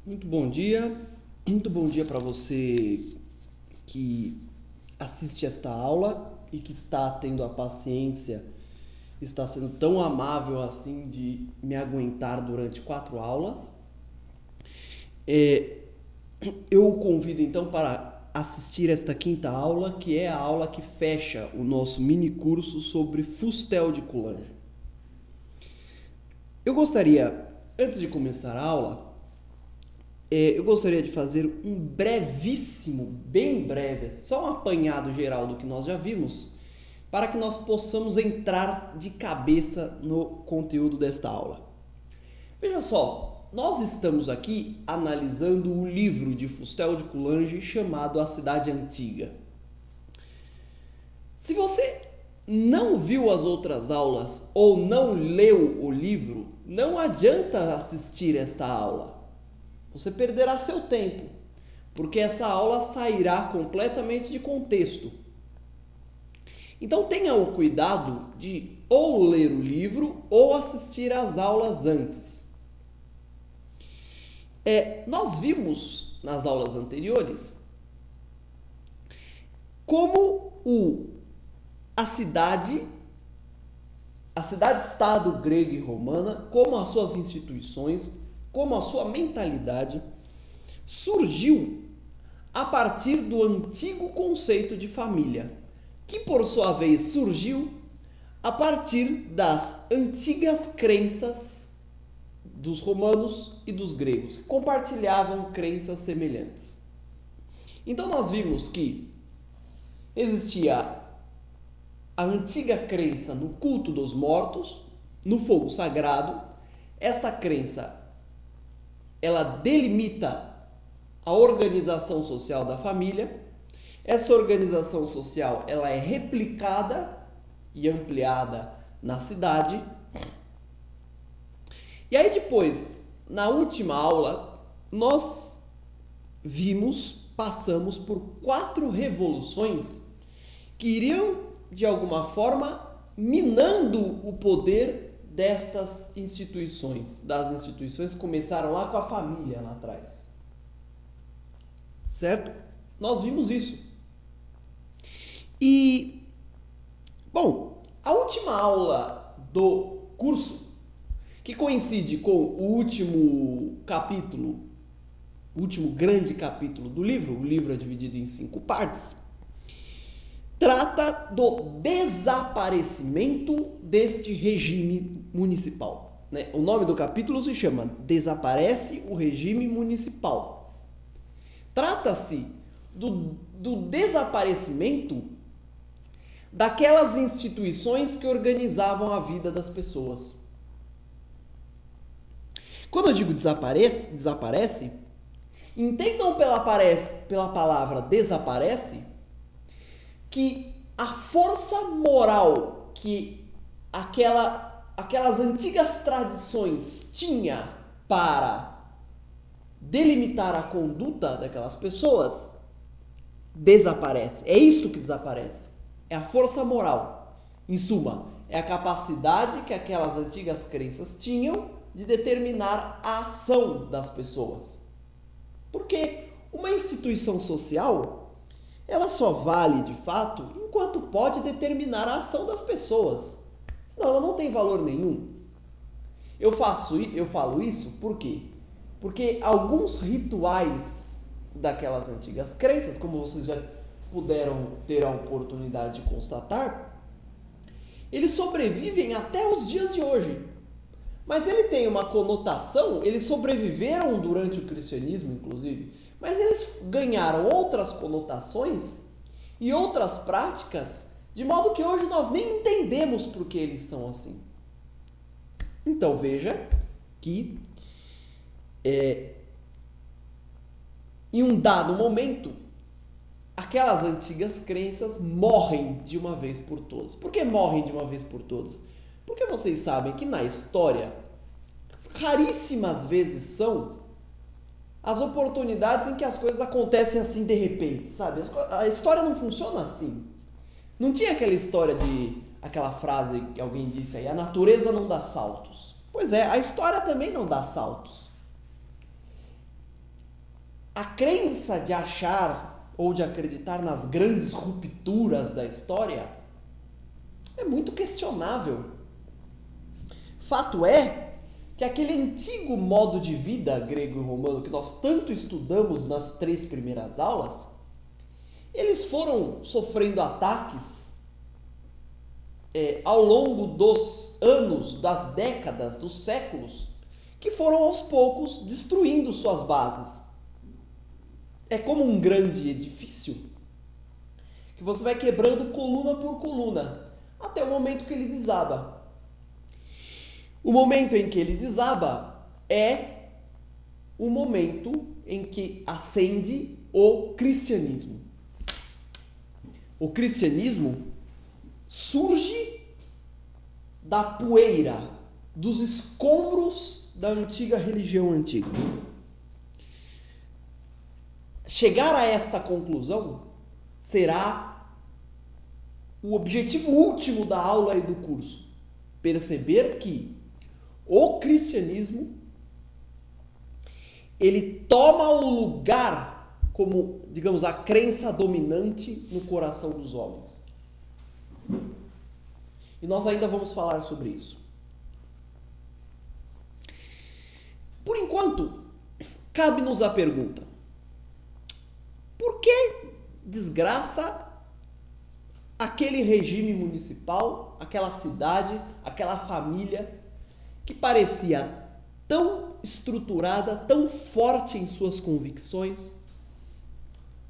Muito bom dia, para você que assiste esta aula e que está tendo a paciência, está sendo tão amável assim de me aguentar durante 4 aulas. Eu o convido então para assistir esta quinta aula, que é a aula que fecha o nosso mini curso sobre Fustel de Coulanges. Eu gostaria, antes de começar a aula, eu gostaria de fazer um brevíssimo, bem breve, só um apanhado geral do que nós já vimos, para que nós possamos entrar de cabeça no conteúdo desta aula. Veja só, nós estamos aqui analisando o livro de Fustel de Coulanges chamado A Cidade Antiga. Se você não viu as outras aulas ou não leu o livro, não adianta assistir esta aula. Você perderá seu tempo, porque essa aula sairá completamente de contexto. Então tenha o cuidado de ou ler o livro ou assistir às aulas antes. Nós vimos nas aulas anteriores como a cidade-estado grega e romana, como as suas instituições, como a sua mentalidade surgiu a partir do antigo conceito de família, que por sua vez surgiu a partir das antigas crenças dos romanos e dos gregos, que compartilhavam crenças semelhantes. Então nós vimos que existia a antiga crença no culto dos mortos, no fogo sagrado. Esta crença ela delimita a organização social da família. Essa organização social ela é replicada e ampliada na cidade. E aí depois, na última aula, nós passamos por 4 revoluções que iriam, de alguma forma, minando o poder destas instituições, das instituições que começaram lá com a família lá atrás. Certo? Nós vimos isso. E, bom, a última aula do curso, que coincide com o último capítulo, o último grande capítulo do livro, o livro é dividido em 5 partes, trata do desaparecimento deste regime municipal. O nome do capítulo se chama Desaparece o Regime Municipal. Trata-se do desaparecimento daquelas instituições que organizavam a vida das pessoas. Quando eu digo desaparece, entendam pela palavra desaparece que a força moral que aquelas antigas tradições tinha para delimitar a conduta daquelas pessoas desaparece. É isto que desaparece. É a força moral. Em suma, é a capacidade que aquelas antigas crenças tinham de determinar a ação das pessoas. Porque uma instituição social ela só vale, de fato, enquanto pode determinar a ação das pessoas. Senão ela não tem valor nenhum. Eu falo isso por quê? Porque alguns rituais daquelas antigas crenças, como vocês já puderam ter a oportunidade de constatar, eles sobrevivem até os dias de hoje. Mas ele tem uma conotação, eles sobreviveram durante o cristianismo, inclusive, mas eles ganharam outras conotações e outras práticas, de modo que hoje nós nem entendemos por que eles são assim. Então veja que em um dado momento, aquelas antigas crenças morrem de uma vez por todas. Por que morrem de uma vez por todas? Porque vocês sabem que na história, raríssimas vezes são as oportunidades em que as coisas acontecem assim de repente, sabe? A história não funciona assim. Não tinha aquela frase que alguém disse aí, a natureza não dá saltos. Pois é, a história também não dá saltos. a crença de achar ou de acreditar nas grandes rupturas da história é muito questionável. Fato é que aquele antigo modo de vida grego e romano que nós tanto estudamos nas 3 primeiras aulas, eles foram sofrendo ataques ao longo dos anos, das décadas, dos séculos, que foram aos poucos destruindo suas bases. É como um grande edifício que você vai quebrando coluna por coluna, até o momento que ele desaba. O momento em que ele desaba é o momento em que ascende o cristianismo. O cristianismo surge da poeira, dos escombros da antiga religião antiga. Chegar a esta conclusão será o objetivo último da aula e do curso. Perceber que o cristianismo ele toma o lugar como, digamos, a crença dominante no coração dos homens. E nós ainda vamos falar sobre isso. Por enquanto, cabe-nos a pergunta: por que desgraça aquele regime municipal, aquela cidade, aquela família que parecia tão estruturada, tão forte em suas convicções,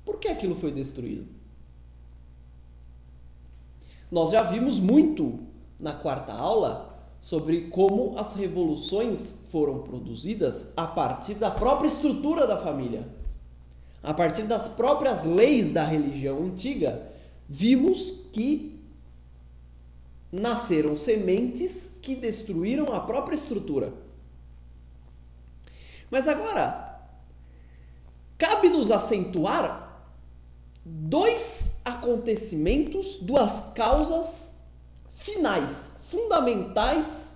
por que aquilo foi destruído? Nós já vimos muito na 4ª aula sobre como as revoluções foram produzidas a partir da própria estrutura da família. A partir das próprias leis da religião antiga, vimos que nasceram sementes que destruíram a própria estrutura. Mas agora, cabe-nos acentuar 2 acontecimentos, 2 causas finais, fundamentais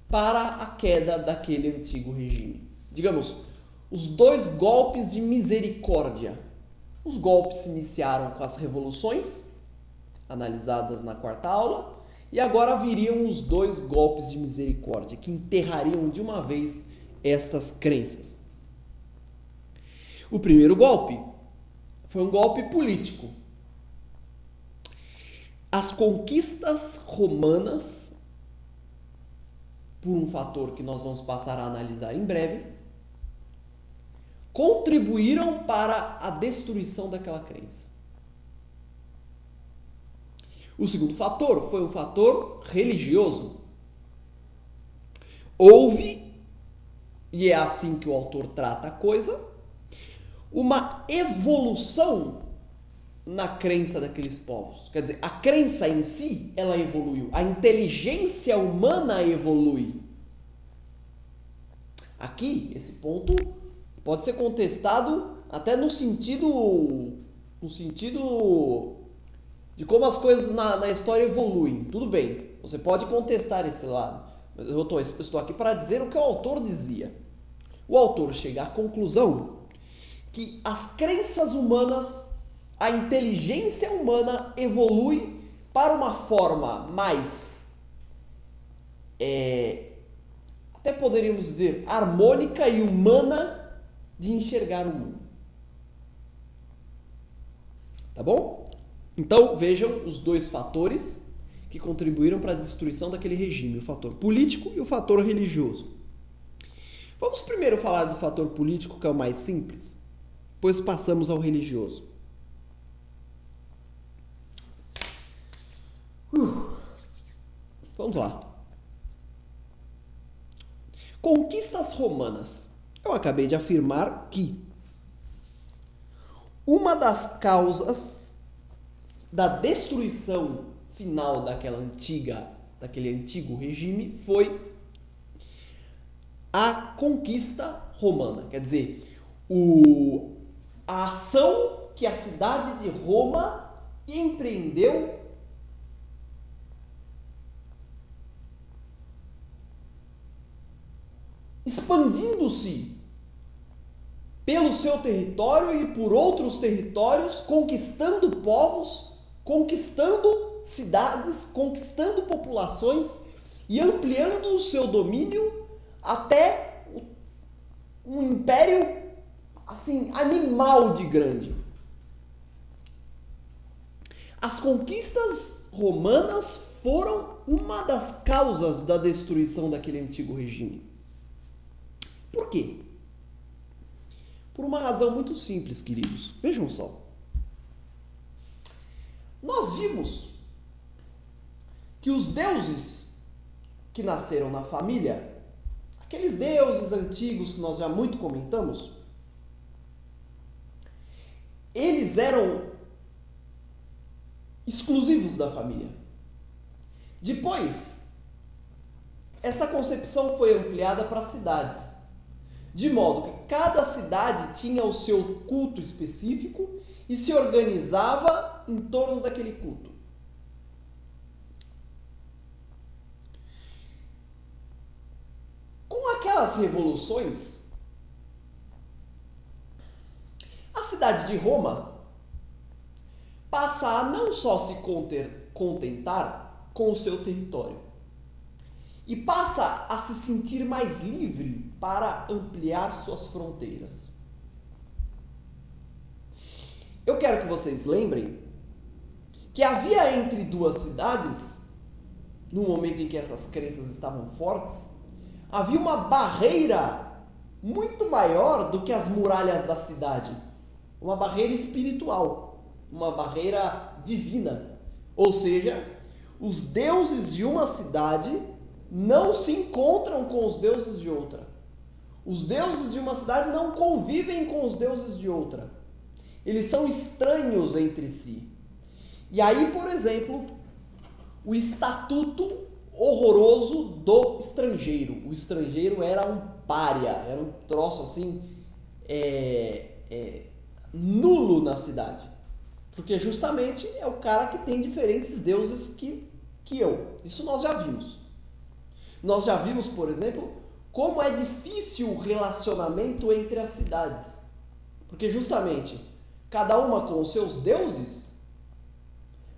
para a queda daquele antigo regime. Digamos, os 2 golpes de misericórdia. Os golpes se iniciaram com as revoluções, analisadas na 4ª aula, e agora viriam os 2 golpes de misericórdia, que enterrariam de uma vez estas crenças. O primeiro golpe foi um golpe político. As conquistas romanas, por um fator que nós vamos passar a analisar em breve, contribuíram para a destruição daquela crença. O segundo fator foi um fator religioso. Houve, e é assim que o autor trata a coisa, uma evolução na crença daqueles povos. Quer dizer, a crença em si, ela evoluiu. A inteligência humana evolui. Aqui, esse ponto pode ser contestado até no sentido de como as coisas na história evoluem. Tudo bem, você pode contestar esse lado. Mas eu estou aqui para dizer o que o autor dizia. O autor chega à conclusão que as crenças humanas, a inteligência humana evolui para uma forma mais, até poderíamos dizer, harmônica e humana de enxergar o mundo. Tá bom? Então, vejam os 2 fatores que contribuíram para a destruição daquele regime, o fator político e o fator religioso. Vamos primeiro falar do fator político, que é o mais simples, depois passamos ao religioso. Vamos lá. Conquistas romanas. Eu acabei de afirmar que uma das causas da destruição final daquele antigo regime foi a conquista romana. Quer dizer, a ação que a cidade de Roma empreendeu expandindo-se pelo seu território e por outros territórios, conquistando povos, conquistando cidades, conquistando populações e ampliando o seu domínio até um império assim animal de grande. As conquistas romanas foram uma das causas da destruição daquele antigo regime. Por quê? Por uma razão muito simples, queridos. Vejam só. Nós vimos que os deuses que nasceram na família, aqueles deuses antigos que nós já muito comentamos, eles eram exclusivos da família. Depois, essa concepção foi ampliada para cidades, de modo que cada cidade tinha o seu culto específico e se organizava em torno daquele culto. Com aquelas revoluções, a cidade de Roma passa a não só se contentar com o seu território, e passa a se sentir mais livre para ampliar suas fronteiras. Eu quero que vocês lembrem que havia entre duas cidades, no momento em que essas crenças estavam fortes, havia uma barreira muito maior do que as muralhas da cidade. Uma barreira espiritual, uma barreira divina. Ou seja, os deuses de uma cidade não se encontram com os deuses de outra. Os deuses de uma cidade não convivem com os deuses de outra. Eles são estranhos entre si. E aí, por exemplo, o estatuto horroroso do estrangeiro. O estrangeiro era um pária, era um troço assim, nulo na cidade. Porque justamente é o cara que tem diferentes deuses que eu. Isso nós já vimos. Nós já vimos, por exemplo, como é difícil o relacionamento entre as cidades. Porque justamente, cada uma com os seus deuses,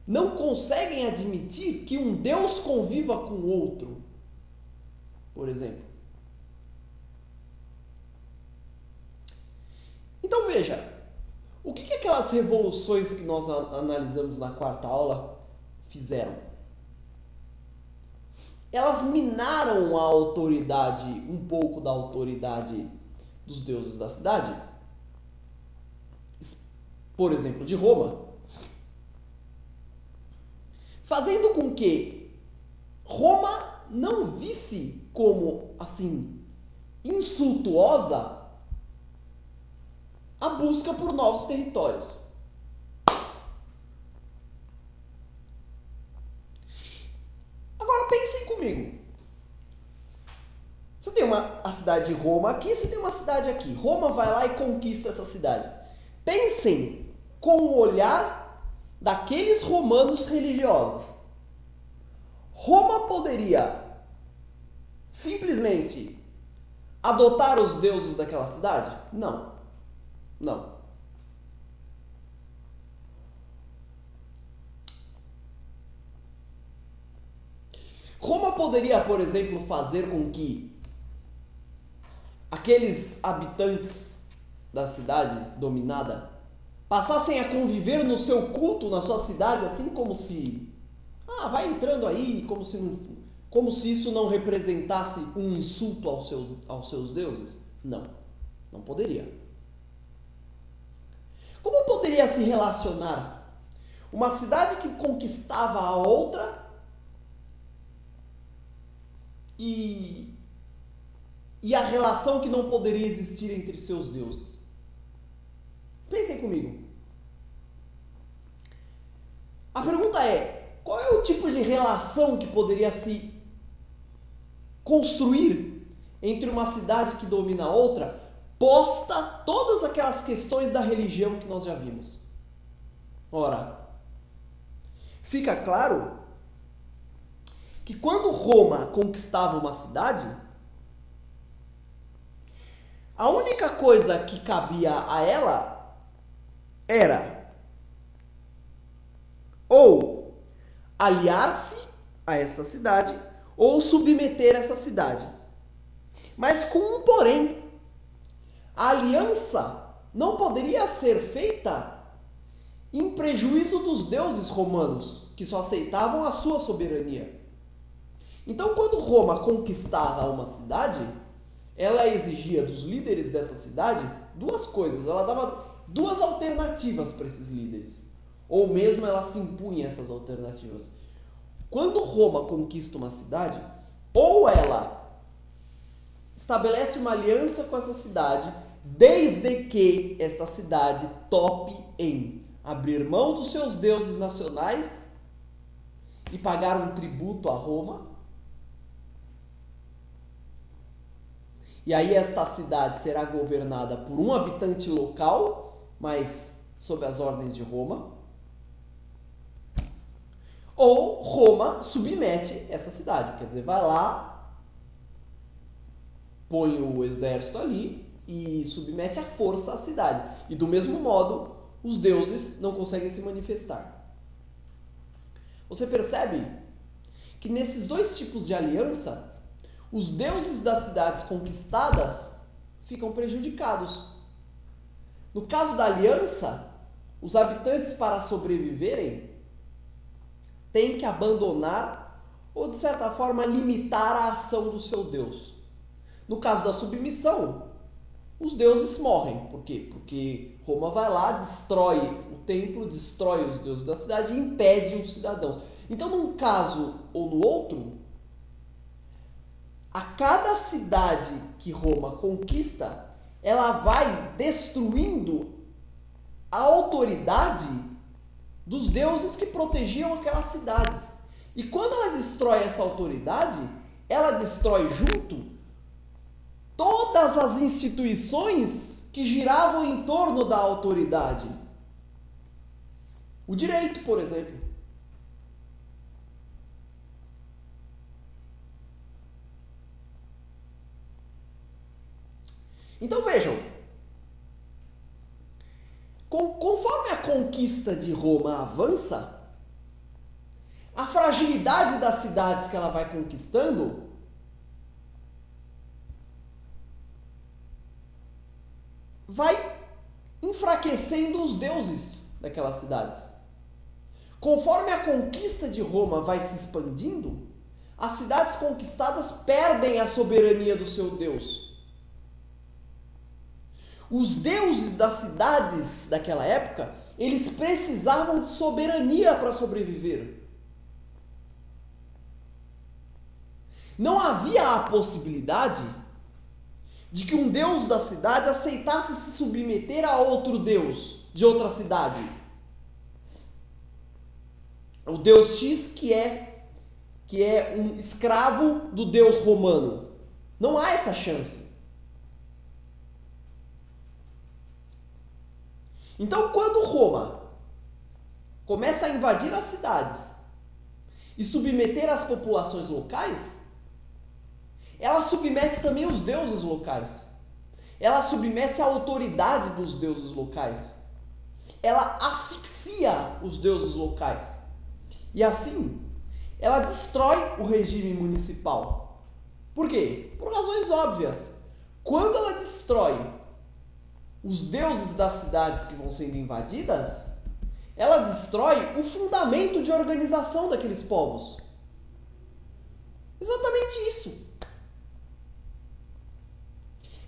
não conseguem admitir que um Deus conviva com o outro. Por exemplo. Então veja, o que aquelas revoluções que nós analisamos na quarta aula fizeram? Elas minaram a autoridade, um pouco da autoridade dos deuses da cidade. Por exemplo, de Roma. Fazendo com que Roma não visse como, assim, insultuosa a busca por novos territórios. Agora pensem comigo. Você tem a cidade de Roma aqui, você tem uma cidade aqui. Roma vai lá e conquista essa cidade. Pensem com o olhar daqueles romanos religiosos. Roma poderia simplesmente adotar os deuses daquela cidade? Não. Não. Roma poderia, por exemplo, fazer com que aqueles habitantes da cidade dominada passassem a conviver no seu culto, na sua cidade, assim como se... vai entrando aí, como se isso não representasse um insulto aos seus deuses? Não, não poderia. Como poderia se relacionar uma cidade que conquistava a outra e a relação que não poderia existir entre seus deuses? Pensem comigo. A pergunta é, qual é o tipo de relação que poderia se construir entre uma cidade que domina a outra, posta todas aquelas questões da religião que nós já vimos? Ora, fica claro que quando Roma conquistava uma cidade, A única coisa que cabia a ela era ou aliar-se a esta cidade ou submeter essa cidade. Mas com um porém, a aliança não poderia ser feita em prejuízo dos deuses romanos, que só aceitavam a sua soberania. Então, quando Roma conquistava uma cidade, ela exigia dos líderes dessa cidade duas coisas. Ela dava duas alternativas para esses líderes. Ou mesmo ela se impunha essas alternativas. Quando Roma conquista uma cidade, ou ela estabelece uma aliança com essa cidade, desde que esta cidade tope em abrir mão dos seus deuses nacionais e pagar um tributo a Roma. E aí esta cidade será governada por um habitante local, mas sob as ordens de Roma. Ou Roma submete essa cidade, quer dizer, vai lá, põe o exército ali e submete à força a cidade. E do mesmo modo, os deuses não conseguem se manifestar. Você percebe que nesses dois tipos de aliança, os deuses das cidades conquistadas ficam prejudicados. No caso da aliança, os habitantes, para sobreviverem, têm que abandonar ou, de certa forma, limitar a ação do seu deus. No caso da submissão, os deuses morrem. Por quê? Porque Roma vai lá, destrói o templo, destrói os deuses da cidade e impede os cidadãos. Então, num caso ou no outro, a cada cidade que Roma conquista, ela vai destruindo a autoridade dos deuses que protegiam aquelas cidades. E quando ela destrói essa autoridade, ela destrói junto todas as instituições que giravam em torno da autoridade. O direito, por exemplo. Então vejam, conforme a conquista de Roma avança, a fragilidade das cidades que ela vai conquistando vai enfraquecendo os deuses daquelas cidades. Conforme a conquista de Roma vai se expandindo, as cidades conquistadas perdem a soberania do seu deus. Os deuses das cidades daquela época, eles precisavam de soberania para sobreviver. Não havia a possibilidade de que um deus da cidade aceitasse se submeter a outro deus de outra cidade. O deus X que é um escravo do deus romano. Não há essa chance. Então, quando Roma começa a invadir as cidades e submeter as populações locais, ela submete também os deuses locais. Ela submete a autoridade dos deuses locais. Ela asfixia os deuses locais. E assim, ela destrói o regime municipal. Por quê? Por razões óbvias. Quando ela destrói os deuses das cidades que vão sendo invadidas, ela destrói o fundamento de organização daqueles povos. Exatamente isso.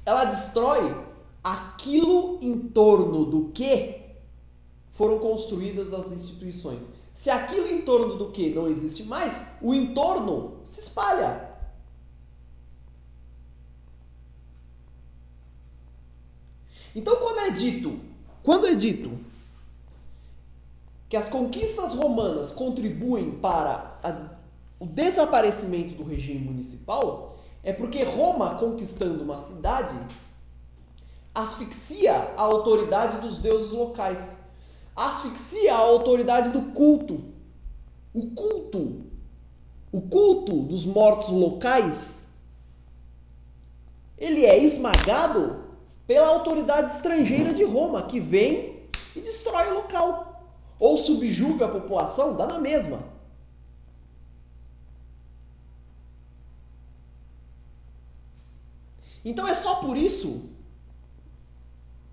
Ela destrói aquilo em torno do que foram construídas as instituições. Se aquilo em torno do que não existe mais, o entorno se espalha. Então, quando é dito que as conquistas romanas contribuem para o desaparecimento do regime municipal, é porque Roma, conquistando uma cidade, asfixia a autoridade dos deuses locais, asfixia a autoridade do culto. O culto dos mortos locais, ele é esmagado pela autoridade estrangeira de Roma, que vem e destrói o local. Ou subjuga a população, dá na mesma. Então é só por isso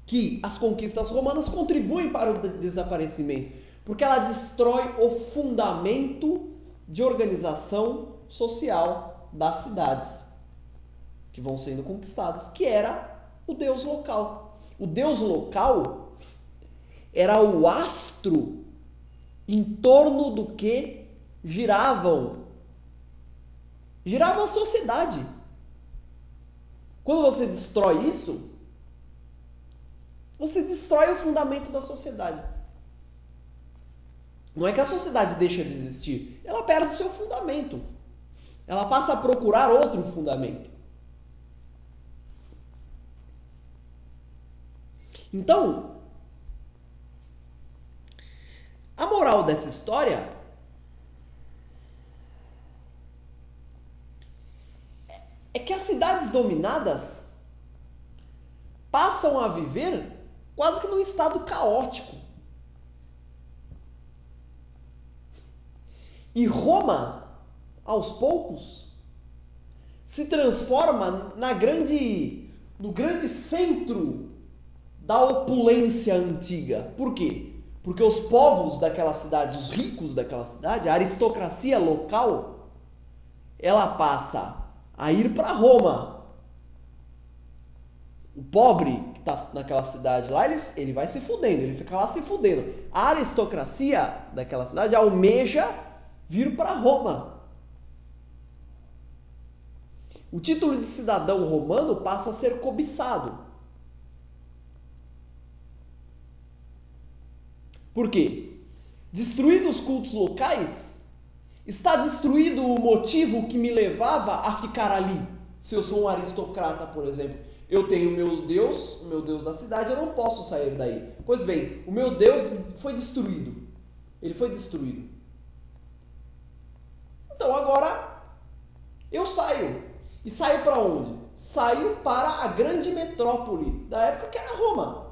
que as conquistas romanas contribuem para o desaparecimento, porque ela destrói o fundamento de organização social das cidades que vão sendo conquistadas, que era o deus local. O deus local era o astro em torno do que girava a sociedade. Quando você destrói isso, você destrói o fundamento da sociedade. Não é que a sociedade deixa de existir, ela perde o seu fundamento. Ela passa a procurar outro fundamento. Então, a moral dessa história é que as cidades dominadas passam a viver quase que num estado caótico. E Roma, aos poucos, se transforma no grande centro da opulência antiga. Por quê? Porque os povos daquela cidade, os ricos daquela cidade, a aristocracia local, ela passa a ir para Roma. O pobre que está naquela cidade lá, ele vai se fudendo, ele fica lá se fudendo. A aristocracia daquela cidade almeja vir para Roma. O título de cidadão romano passa a ser cobiçado. Por quê? Destruídos os cultos locais, está destruído o motivo que me levava a ficar ali. Se eu sou um aristocrata, por exemplo, eu tenho o meu Deus da cidade, eu não posso sair daí. Pois bem, o meu Deus foi destruído. Ele foi destruído. Então agora eu saio. E saio para onde? Saio para a grande metrópole da época, que era Roma.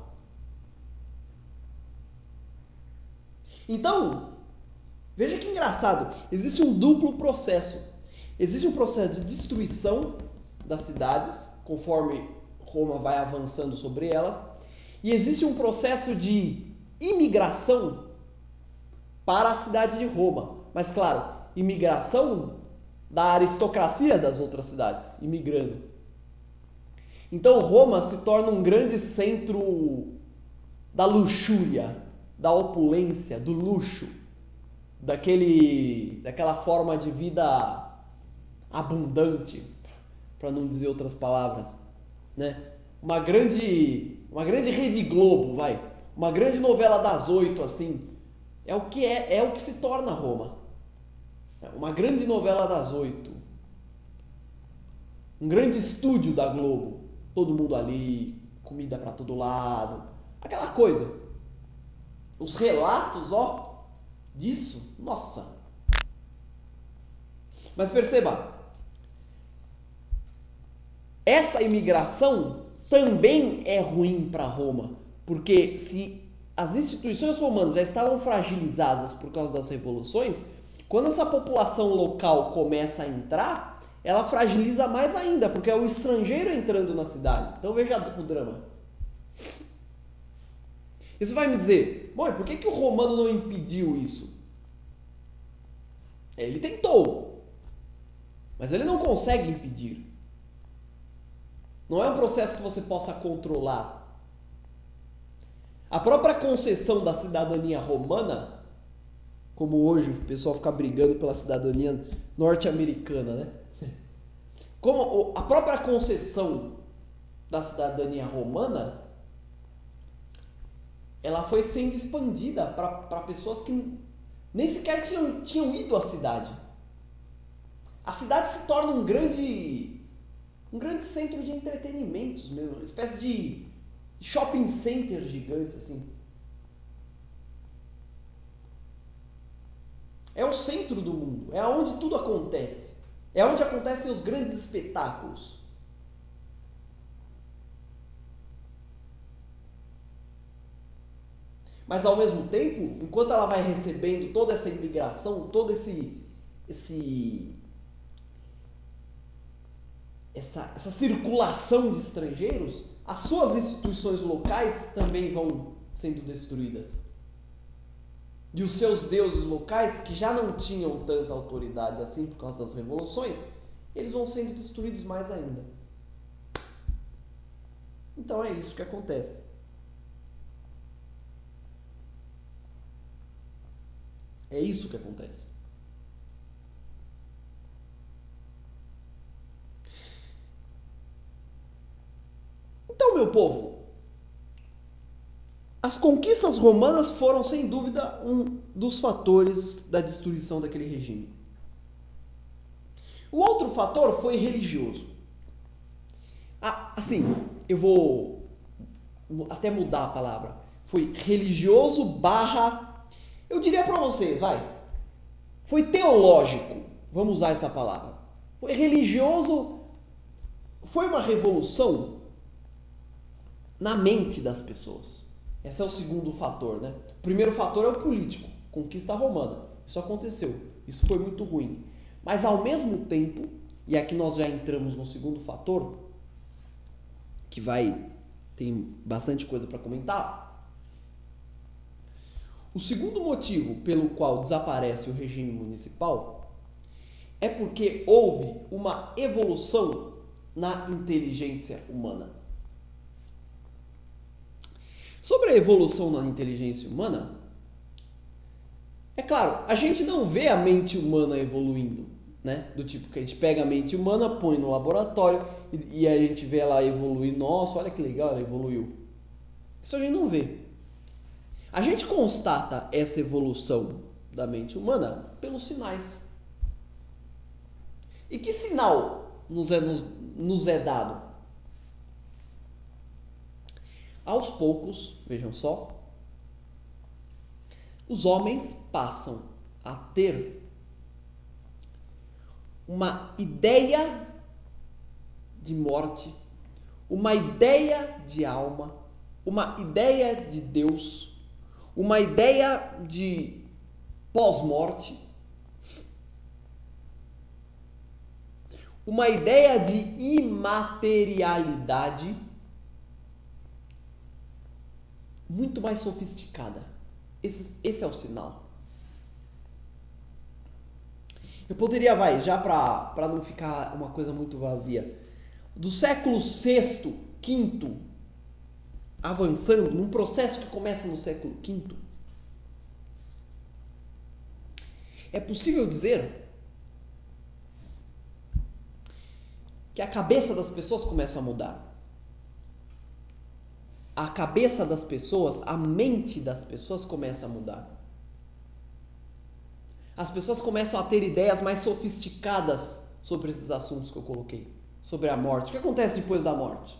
Então, veja que engraçado, existe um duplo processo. Existe um processo de destruição das cidades, conforme Roma vai avançando sobre elas, e existe um processo de imigração para a cidade de Roma. Mas claro, imigração da aristocracia das outras cidades, imigrando. Então Roma se torna um grande centro da luxúria, da opulência, do luxo, daquela forma de vida abundante, para não dizer outras palavras, né? Uma grande Rede Globo, uma grande novela das 8, assim, é o que se torna Roma. Uma grande novela das 8, um grande estúdio da Globo, todo mundo ali, comida para todo lado, aquela coisa. Os relatos, disso, nossa. Mas perceba, esta imigração também é ruim para Roma, porque se as instituições romanas já estavam fragilizadas por causa das revoluções, quando essa população local começa a entrar, ela fragiliza mais ainda, porque é o estrangeiro entrando na cidade. Então veja o drama. E você vai me dizer, bom, por que o romano não impediu isso? Ele tentou, mas ele não consegue impedir. Não é um processo que você possa controlar. A própria concessão da cidadania romana, como hoje o pessoal fica brigando pela cidadania norte-americana, né? Como a própria concessão da cidadania romana, ela foi sendo expandida para pessoas que nem sequer tinham ido à cidade. A cidade se torna um grande centro de entretenimentos mesmo, uma espécie de shopping center gigante, assim. É o centro do mundo, é onde tudo acontece. É onde acontecem os grandes espetáculos. Mas ao mesmo tempo, enquanto ela vai recebendo toda essa imigração, toda essa circulação de estrangeiros, as suas instituições locais também vão sendo destruídas. E os seus deuses locais, que já não tinham tanta autoridade assim por causa das revoluções, eles vão sendo destruídos mais ainda. Então é isso que acontece. É isso que acontece. Então, meu povo, as conquistas romanas foram, sem dúvida, um dos fatores da destruição daquele regime. O outro fator foi religioso. Assim, eu vou até mudar a palavra. Foi religioso barra... Eu diria para vocês, foi teológico. Vamos usar essa palavra. Foi religioso. Foi uma revolução na mente das pessoas. Esse é o segundo fator, né? O primeiro fator é o político, conquista romana. Isso aconteceu. Isso foi muito ruim. Mas ao mesmo tempo, e aqui nós já entramos no segundo fator, que tem bastante coisa para comentar. O segundo motivo pelo qual desaparece o regime municipal é porque houve uma evolução na inteligência humana. Sobre a evolução na inteligência humana, é claro, a gente não vê a mente humana evoluindo, né? Do tipo que a gente pega a mente humana, põe no laboratório e a gente vê ela evoluir. Nossa, olha que legal, ela evoluiu. Isso a gente não vê. A gente constata essa evolução da mente humana pelos sinais. E que sinal nos é dado? Aos poucos, vejam só, os homens passam a ter uma ideia de morte, uma ideia de alma, uma ideia de Deus, uma ideia de pós-morte, uma ideia de imaterialidade muito mais sofisticada. Esse é o sinal. Eu poderia, já para não ficar uma coisa muito vazia, do século VI, V, avançando, num processo que começa no século V, é possível dizer que a cabeça das pessoas começa a mudar. A cabeça das pessoas, a mente das pessoas começa a mudar. As pessoas começam a ter ideias mais sofisticadas sobre esses assuntos que eu coloquei. Sobre a morte. O que acontece depois da morte?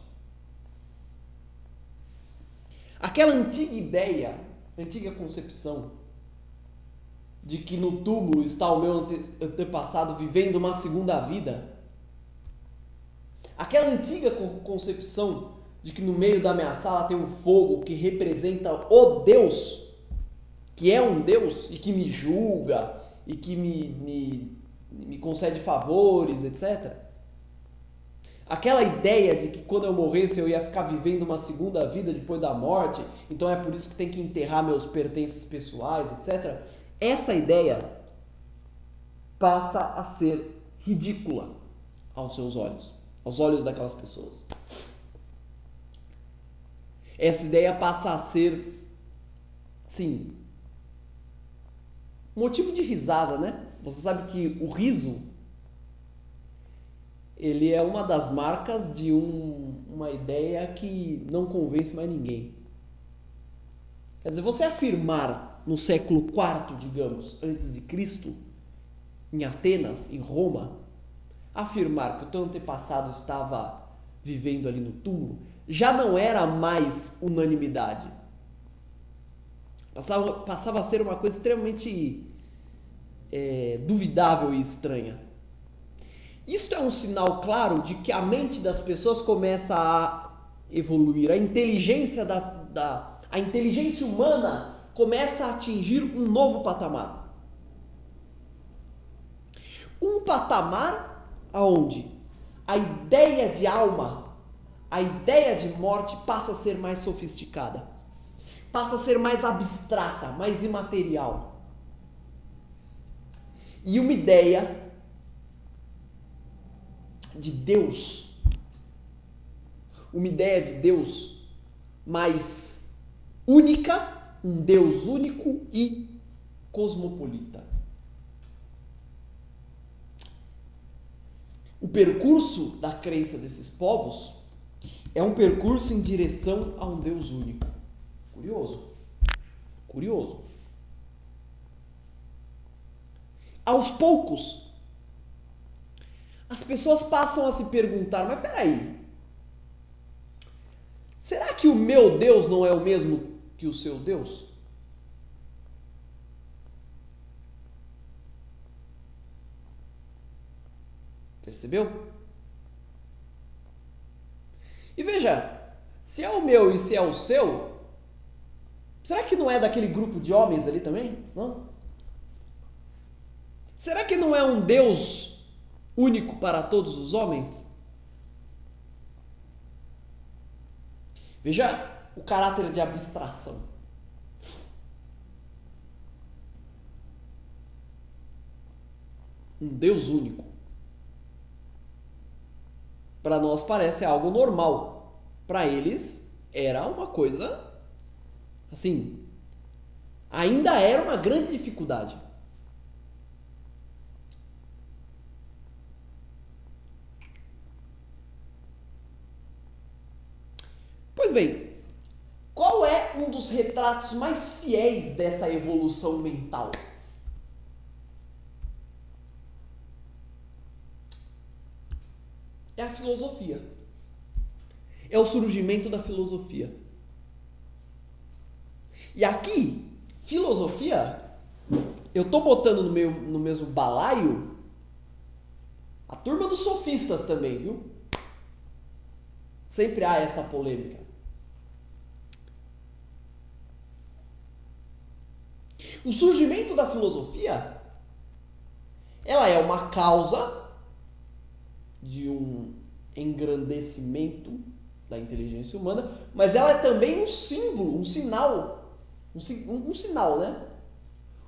Aquela antiga ideia, antiga concepção de que no túmulo está o meu antepassado vivendo uma segunda vida. Aquela antiga concepção de que no meio da minha sala tem um fogo que representa o Deus, que é um Deus e que me julga e que me concede favores, etc. Aquela ideia de que quando eu morresse eu ia ficar vivendo uma segunda vida depois da morte, então é por isso que tem que enterrar meus pertences pessoais, etc. Essa ideia passa a ser ridícula aos seus olhos, aos olhos daquelas pessoas. Essa ideia passa a ser, sim, motivo de risada, né? Você sabe que o riso, ele é uma das marcas de uma ideia que não convence mais ninguém. Quer dizer, você afirmar no século IV, digamos, antes de Cristo, em Atenas, em Roma, afirmar que o teu antepassado estava vivendo ali no túmulo, já não era mais unanimidade. Passava a ser uma coisa extremamente duvidável e estranha. Isto é um sinal claro de que a mente das pessoas começa a evoluir. A inteligência a inteligência humana começa a atingir um novo patamar. Um patamar onde a ideia de alma, a ideia de morte passa a ser mais sofisticada, passa a ser mais abstrata, mais imaterial. E uma ideia de Deus, uma ideia de Deus mais única, um Deus único e cosmopolita. O percurso da crença desses povos é um percurso em direção a um Deus único. Curioso. Curioso. Aos poucos, as pessoas passam a se perguntar, mas peraí, será que o meu Deus não é o mesmo que o seu Deus? Percebeu? E veja, se é o meu e se é o seu, será que não é daquele grupo de homens ali também? Não? Será que não é um Deus único para todos os homens? Veja o caráter de abstração. Um Deus único. Para nós parece algo normal. Para eles era uma coisa assim, ainda era uma grande dificuldade. Pois bem, qual é um dos retratos mais fiéis dessa evolução mental? É a filosofia. É o surgimento da filosofia. E aqui, filosofia, eu estou botando no mesmo balaio a turma dos sofistas também, viu? Sempre há esta polêmica. O surgimento da filosofia, ela é uma causa de um engrandecimento da inteligência humana, mas ela é também um símbolo, um sinal, né?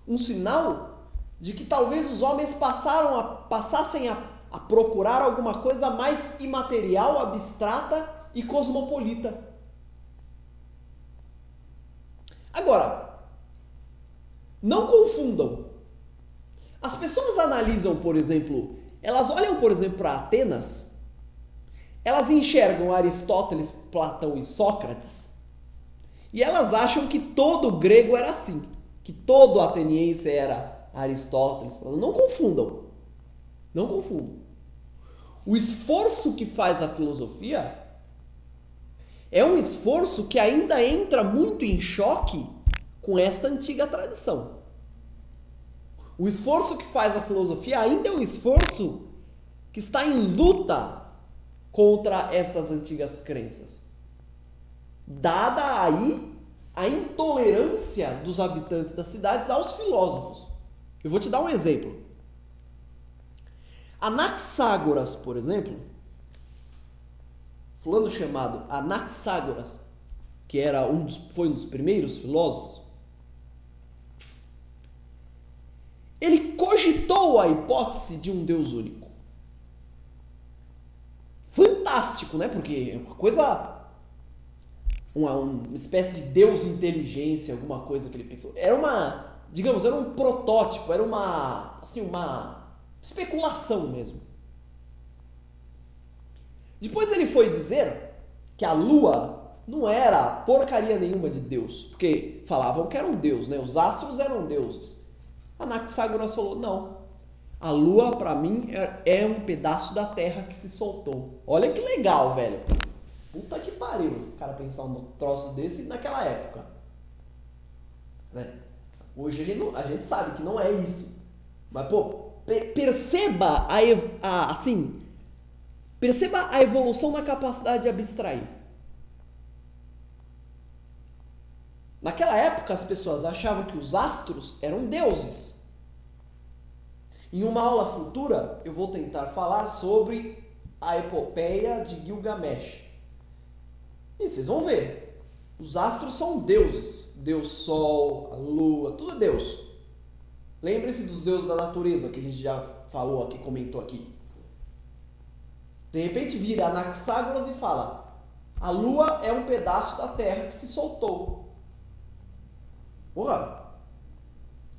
Um sinal de que talvez os homens passassem a procurar alguma coisa mais imaterial, abstrata e cosmopolita. Agora, não confundam. As pessoas analisam, por exemplo, elas olham, por exemplo, para Atenas, elas enxergam Aristóteles, Platão e Sócrates, e elas acham que todo grego era assim, que todo ateniense era Aristóteles, Platão. Não confundam. Não confundam. O esforço que faz a filosofia é um esforço que ainda entra muito em choque com esta antiga tradição. O esforço que faz a filosofia ainda é um esforço que está em luta contra estas antigas crenças. Dada aí a intolerância dos habitantes das cidades aos filósofos. Eu vou te dar um exemplo. Anaxágoras, por exemplo, fulano chamado Anaxágoras, que foi um dos primeiros filósofos, ele cogitou a hipótese de um Deus único. Fantástico, né? Porque é uma coisa, uma espécie de Deus inteligência, alguma coisa que ele pensou. Era um protótipo, era uma especulação mesmo. Depois ele foi dizer que a Lua não era porcaria nenhuma de Deus, porque falavam que era um Deus, né? Os astros eram deuses. Anaxágoras falou, não, a Lua para mim é um pedaço da Terra que se soltou. Olha que legal, velho. Puta que pariu, o cara pensar um troço desse naquela época, né? Hoje a gente sabe que não é isso. Mas, pô, perceba perceba a evolução na capacidade de abstrair. Naquela época, as pessoas achavam que os astros eram deuses. Em uma aula futura, eu vou tentar falar sobre a epopeia de Gilgamesh. E vocês vão ver. Os astros são deuses. Deus Sol, a Lua, tudo é Deus. Lembre-se dos deuses da natureza, que a gente já falou aqui, comentou aqui. De repente vira Anaxágoras e fala: a Lua é um pedaço da Terra que se soltou. Porra,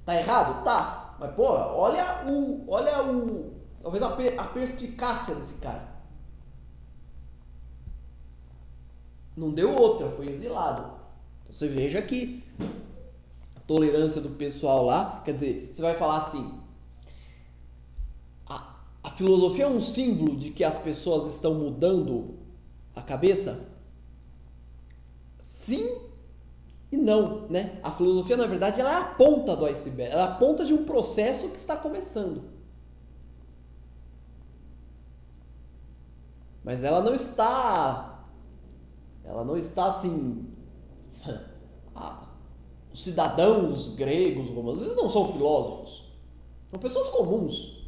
tá errado? Tá. Mas, porra, talvez a perspicácia desse cara. Não deu outra, foi exilado. Então você veja que a tolerância do pessoal lá, quer dizer, você vai falar assim, a filosofia é um símbolo de que as pessoas estão mudando a cabeça? Sim e não, né? A filosofia, na verdade, ela é a ponta do iceberg, ela é a ponta de um processo que está começando. Mas ela não está assim, os cidadãos gregos, romanos, eles não são filósofos, são pessoas comuns.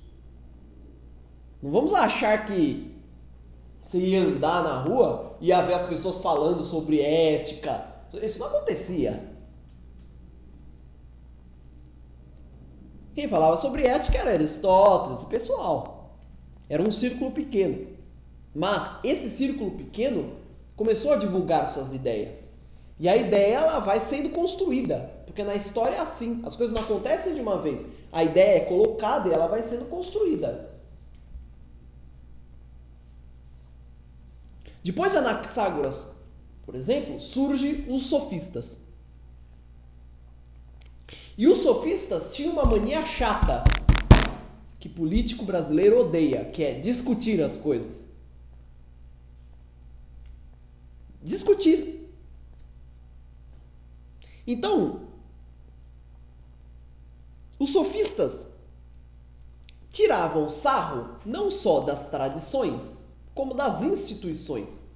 Não vamos achar que você ia andar na rua e ia ver as pessoas falando sobre ética. Isso não acontecia. Quem falava sobre ética era Aristóteles, pessoal. Era um círculo pequeno. Mas esse círculo pequeno começou a divulgar suas ideias. E a ideia ela vai sendo construída. Porque na história é assim. As coisas não acontecem de uma vez. A ideia é colocada e ela vai sendo construída. Depois de Anaxágoras, por exemplo, surgem os sofistas. E os sofistas tinham uma mania chata que político brasileiro odeia, que é discutir as coisas. Discutir. Então, os sofistas tiravam sarro não só das tradições, como das instituições.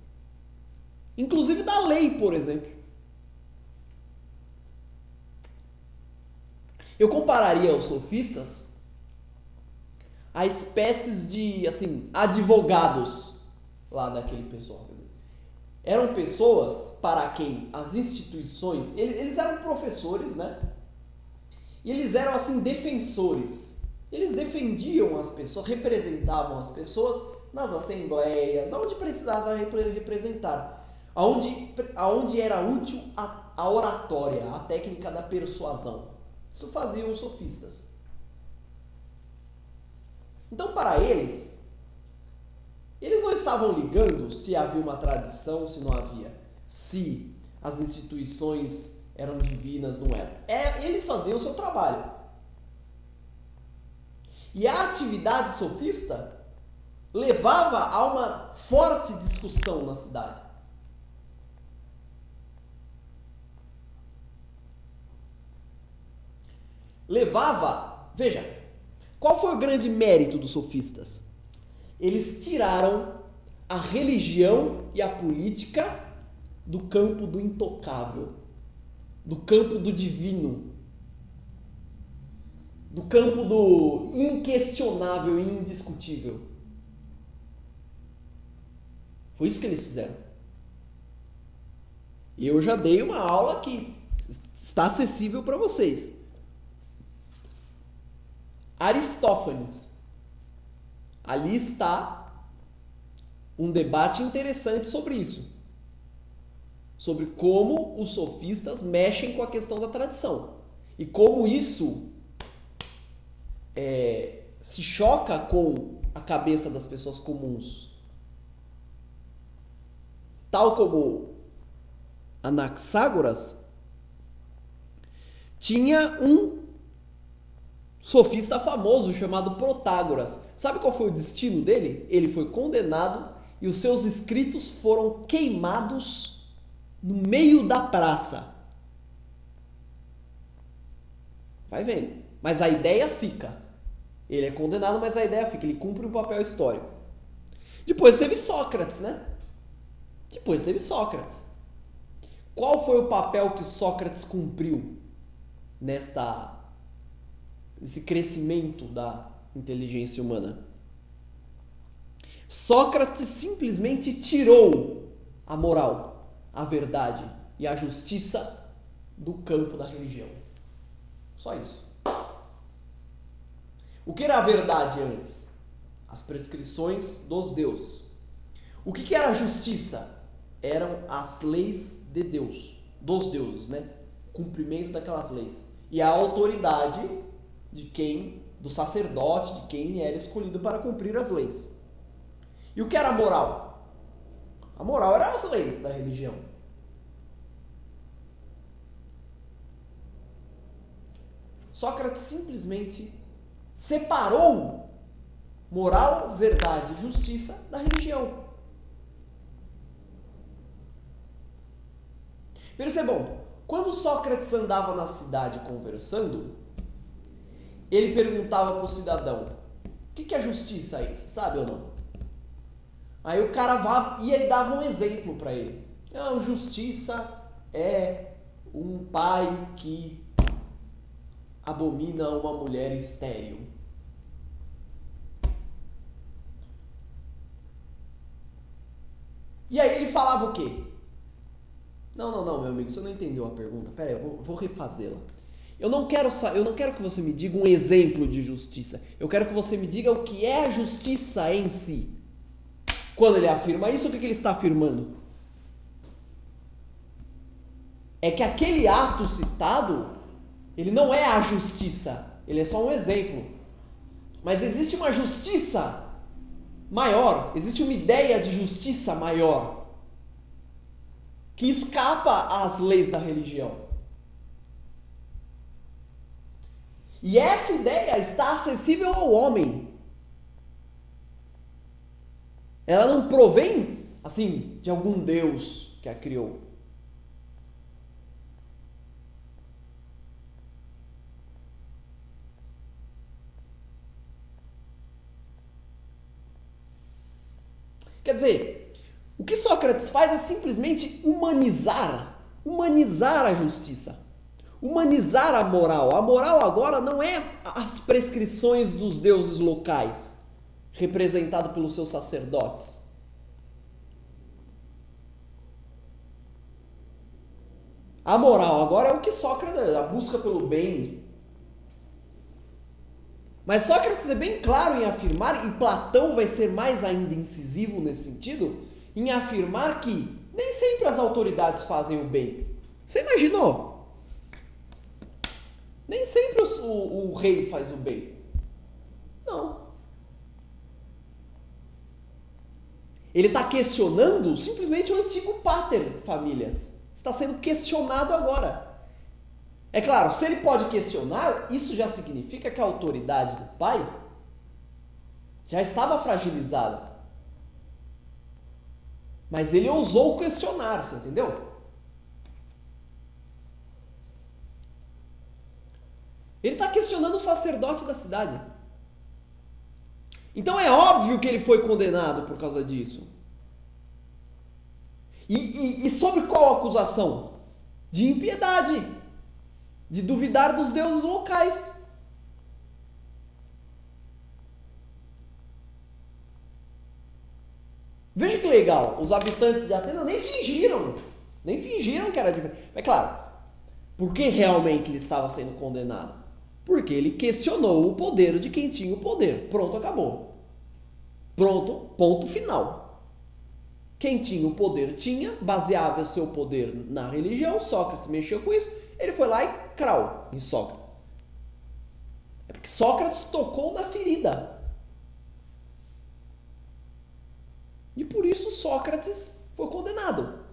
Inclusive da lei, por exemplo. Eu compararia os sofistas a espécies de, assim, advogados lá daquele pessoal. Eram pessoas para quem as instituições... Eles eram professores, né? E eles eram, assim, defensores. Eles defendiam as pessoas, representavam as pessoas nas assembleias, onde precisava representar. Aonde era útil a oratória, a técnica da persuasão. Isso faziam os sofistas. Então, para eles não estavam ligando se havia uma tradição, se não havia. Se as instituições eram divinas, não eram. Eles faziam o seu trabalho. E a atividade sofista levava a uma forte discussão na cidade. Veja, qual foi o grande mérito dos sofistas? Eles tiraram a religião e a política do campo do intocável, do campo do divino, do campo do inquestionável e indiscutível. Foi isso que eles fizeram. E eu já dei uma aula que está acessível para vocês. Aristófanes. Ali está um debate interessante sobre isso. Sobre como os sofistas mexem com a questão da tradição. E como isso se choca com a cabeça das pessoas comuns. Tal como Anaxágoras, tinha um sofista famoso chamado Protágoras. Sabe qual foi o destino dele? Ele foi condenado e os seus escritos foram queimados no meio da praça. Vai vendo. Mas a ideia fica. Ele é condenado, mas a ideia fica. Ele cumpre um papel histórico. Depois teve Sócrates, né? qual foi o papel que Sócrates cumpriu nesse crescimento da inteligência humana? Sócrates simplesmente tirou a moral, a verdade e a justiça do campo da religião. Só isso. O que era a verdade antes? As prescrições dos deuses. O que era a justiça? Eram as leis de Deus, dos deuses, né? O cumprimento daquelas leis. E a autoridade do sacerdote, de quem era escolhido para cumprir as leis. E o que era a moral? A moral eram as leis da religião. Sócrates simplesmente separou moral, verdade e justiça da religião. Percebam, quando Sócrates andava na cidade conversando, ele perguntava para o cidadão: o que é justiça aí? Você sabe ou não? Aí o cara ia e dava um exemplo para ele. Não, justiça é um pai que abomina uma mulher estéril. E aí ele falava o quê? Não, meu amigo, você não entendeu a pergunta. Pera aí, eu vou refazê-la. Eu não quero que você me diga um exemplo de justiça. Eu quero que você me diga o que é a justiça em si. Quando ele afirma isso, o que ele está afirmando? É que aquele ato citado, ele não é a justiça. Ele é só um exemplo. Mas existe uma justiça maior. Existe uma ideia de justiça maior que escapa às leis da religião. E essa ideia está acessível ao homem. Ela não provém, assim, de algum Deus que a criou. Quer dizer, o que Sócrates faz é simplesmente humanizar a justiça, humanizar a moral. A moral agora não é as prescrições dos deuses locais, representado pelos seus sacerdotes. A moral agora é o que Sócrates, a busca pelo bem. Mas Sócrates é bem claro em afirmar, e Platão vai ser mais ainda incisivo nesse sentido, em afirmar que nem sempre as autoridades fazem o bem. Você imaginou? Nem sempre o rei faz o bem. Não. Ele está questionando simplesmente o antigo pater famílias. Está sendo questionado agora. É claro, se ele pode questionar, isso já significa que a autoridade do pai já estava fragilizada. Mas ele ousou questionar, você entendeu? Ele está questionando o sacerdote da cidade. Então é óbvio que ele foi condenado por causa disso. E sobre qual acusação? De impiedade. De duvidar dos deuses locais. Veja que legal, os habitantes de Atenas nem fingiram que era diferente. É claro, por que realmente ele estava sendo condenado? Porque ele questionou o poder de quem tinha o poder. Pronto, acabou. Pronto, ponto final. Quem tinha o poder tinha, baseava o seu poder na religião, Sócrates mexeu com isso, ele foi lá e crau em Sócrates. É porque Sócrates tocou na ferida. E por isso Sócrates foi condenado.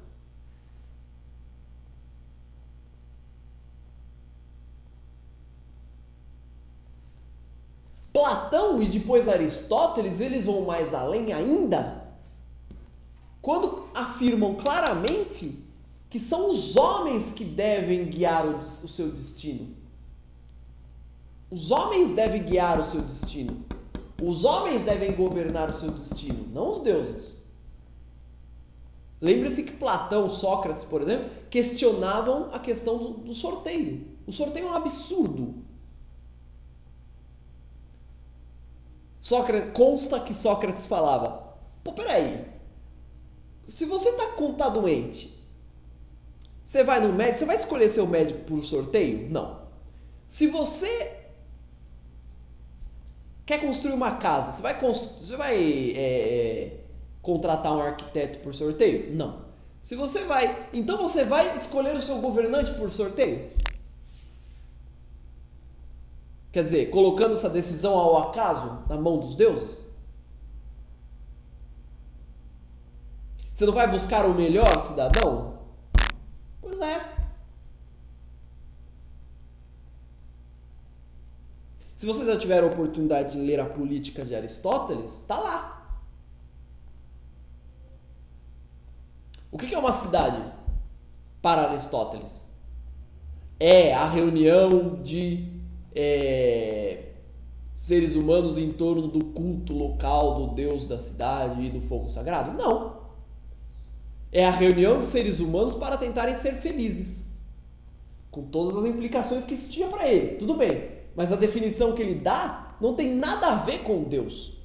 Platão e depois Aristóteles, eles vão mais além ainda, quando afirmam claramente que são os homens que devem guiar o seu destino. Os homens devem guiar o seu destino. Os homens devem governar o seu destino, não os deuses. Lembre-se que Platão, Sócrates, por exemplo, questionavam a questão do sorteio. O sorteio é um absurdo. Consta que Sócrates falava: pô, peraí, se você tá doente, você vai no médico, você vai escolher seu médico por sorteio? Não. Se você quer construir uma casa, você vai contratar um arquiteto por sorteio? Não. Então você vai escolher o seu governante por sorteio? Quer dizer, colocando essa decisão ao acaso na mão dos deuses? Você não vai buscar o melhor cidadão? Pois é. Se vocês já tiveram a oportunidade de ler a Política de Aristóteles, está lá. O que é uma cidade para Aristóteles? É a reunião de seres humanos em torno do culto local do deus da cidade e do fogo sagrado? Não. É a reunião de seres humanos para tentarem ser felizes, com todas as implicações que isso tinha para ele. Tudo bem, mas a definição que ele dá não tem nada a ver com Deus.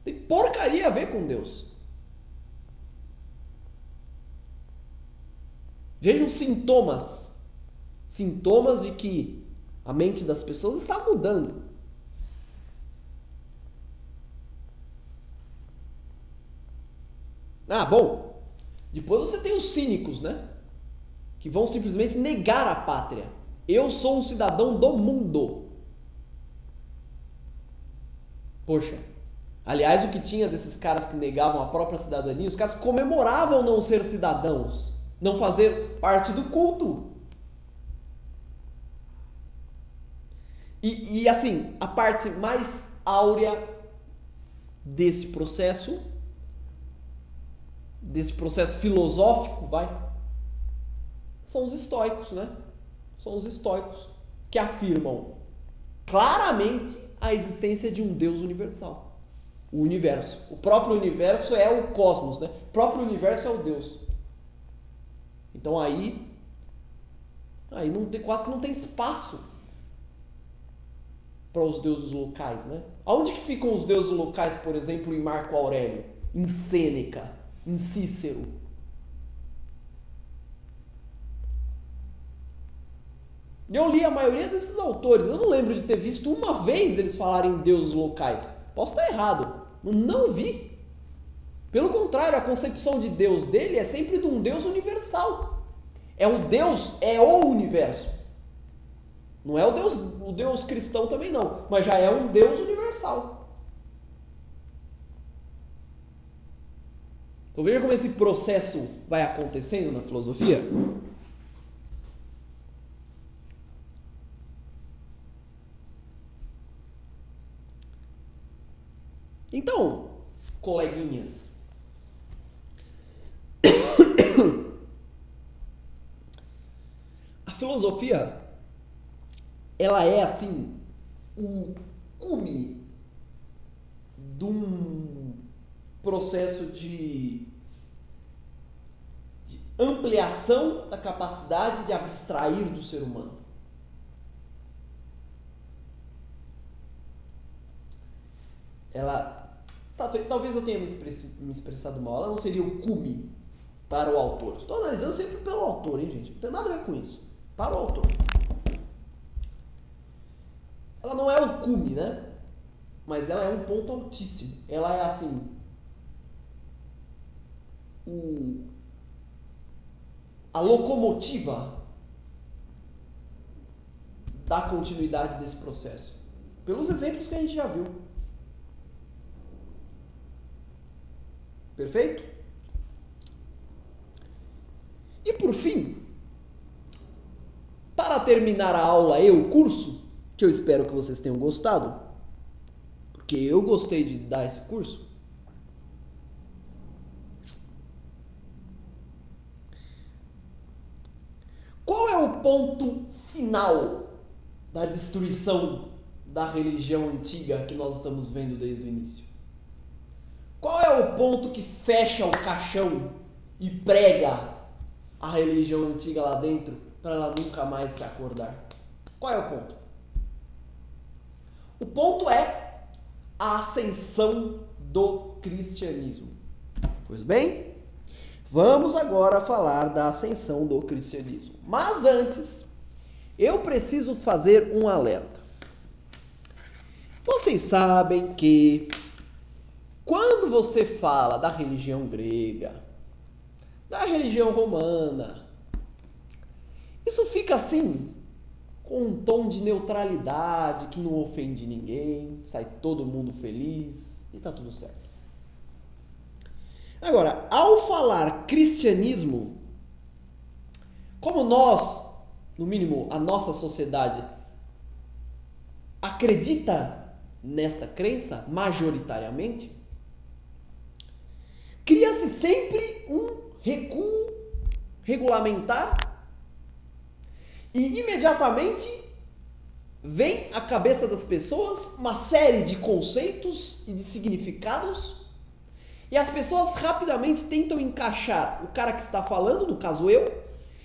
Tem porcaria a ver com Deus. Vejam sintomas de que a mente das pessoas está mudando. Ah, bom, depois você tem os cínicos, né? Que vão simplesmente negar a pátria. Eu sou um cidadão do mundo. Poxa, aliás, o que tinha desses caras que negavam a própria cidadania, os caras comemoravam não ser cidadãos, não fazer parte do culto. E assim, a parte mais áurea desse processo filosófico, são os estoicos, né? São os estoicos que afirmam claramente a existência de um Deus universal. O universo. O próprio universo é o cosmos, né? O próprio universo é o Deus. Então aí quase que não tem espaço para os deuses locais, né? Aonde que ficam os deuses locais, por exemplo, em Marco Aurélio, em Sêneca, em Cícero? Eu li a maioria desses autores, eu não lembro de ter visto uma vez eles falarem em deuses locais. Posso estar errado, não vi. Pelo contrário, a concepção de Deus dele é sempre de um Deus universal. É o universo. Não é o Deus cristão também não, mas já é um Deus universal. Então veja como esse processo vai acontecendo na filosofia. Então, coleguinhas, a filosofia, ela é assim o cume de um processo de ampliação da capacidade de abstrair do ser humano. Talvez eu tenha me expressado mal, ela não seria o cume para o autor. Estou analisando sempre pelo autor, hein, gente? Não tem nada a ver com isso. Para o autor. Ela não é o cume, né? Mas ela é um ponto altíssimo. Ela é assim... a locomotiva da continuidade desse processo. Pelos exemplos que a gente já viu. Perfeito? E por fim, para terminar a aula e o curso, que eu espero que vocês tenham gostado, porque eu gostei de dar esse curso, qual é o ponto final da destruição da religião antiga que nós estamos vendo desde o início? Qual é é o ponto que fecha o caixão e prega a religião antiga lá dentro para ela nunca mais se acordar? Qual é o ponto? O ponto é a ascensão do cristianismo. Pois bem, vamos agora falar da ascensão do cristianismo. Mas antes, eu preciso fazer um alerta. Vocês sabem que quando você fala da religião grega, da religião romana, isso fica assim, com um tom de neutralidade, que não ofende ninguém, sai todo mundo feliz e tá tudo certo. Agora, ao falar cristianismo, como nós, no mínimo a nossa sociedade, acredita nesta crença majoritariamente, cria-se sempre um recuo regulamentar e imediatamente vem à cabeça das pessoas uma série de conceitos e de significados e as pessoas rapidamente tentam encaixar o cara que está falando, no caso eu,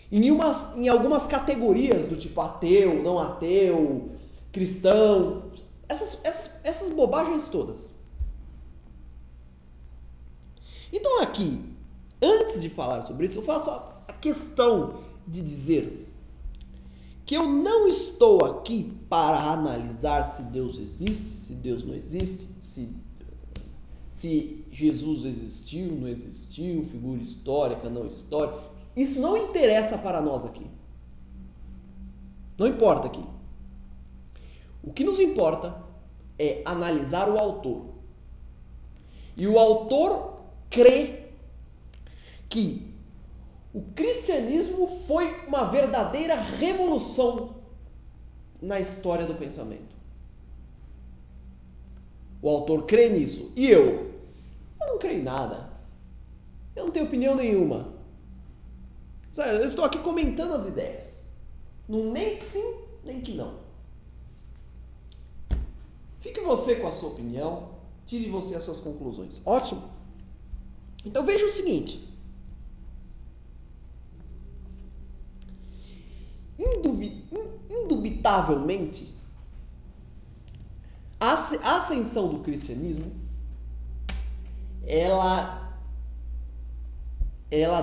em algumas categorias do tipo ateu, não ateu, cristão, essas bobagens todas. Então aqui, antes de falar sobre isso, eu faço a questão de dizer que eu não estou aqui para analisar se Deus existe, se Deus não existe, se Jesus existiu, não existiu, figura histórica, não histórica. Isso não interessa para nós aqui. Não importa aqui. O que nos importa é analisar o autor. E o autor crê que o cristianismo foi uma verdadeira revolução na história do pensamento. O autor crê nisso. E eu não creio em nada. Eu não tenho opinião nenhuma. Eu estou aqui comentando as ideias. Não nem que sim, nem que não. Fique você com a sua opinião. Tire você as suas conclusões. Ótimo. Então veja o seguinte. Indubitavelmente, a ascensão do cristianismo, ela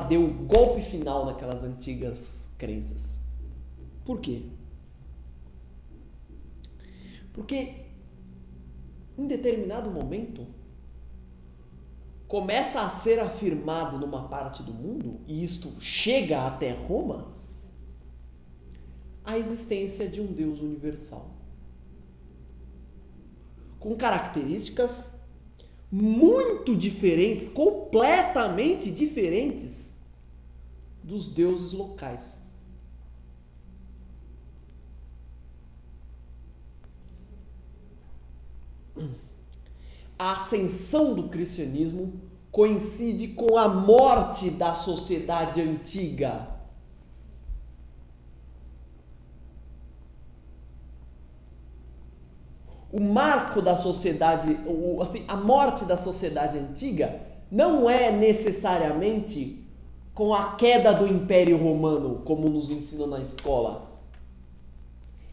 deu o golpe final naquelas antigas crenças. Por quê? Porque em determinado momento começa a ser afirmado numa parte do mundo, e isto chega até Roma, a existência de um Deus universal, com características muito diferentes, completamente diferentes dos deuses locais. A ascensão do cristianismo coincide com a morte da sociedade antiga. O marco da sociedade, a morte da sociedade antiga não é necessariamente com a queda do Império Romano, como nos ensinam na escola.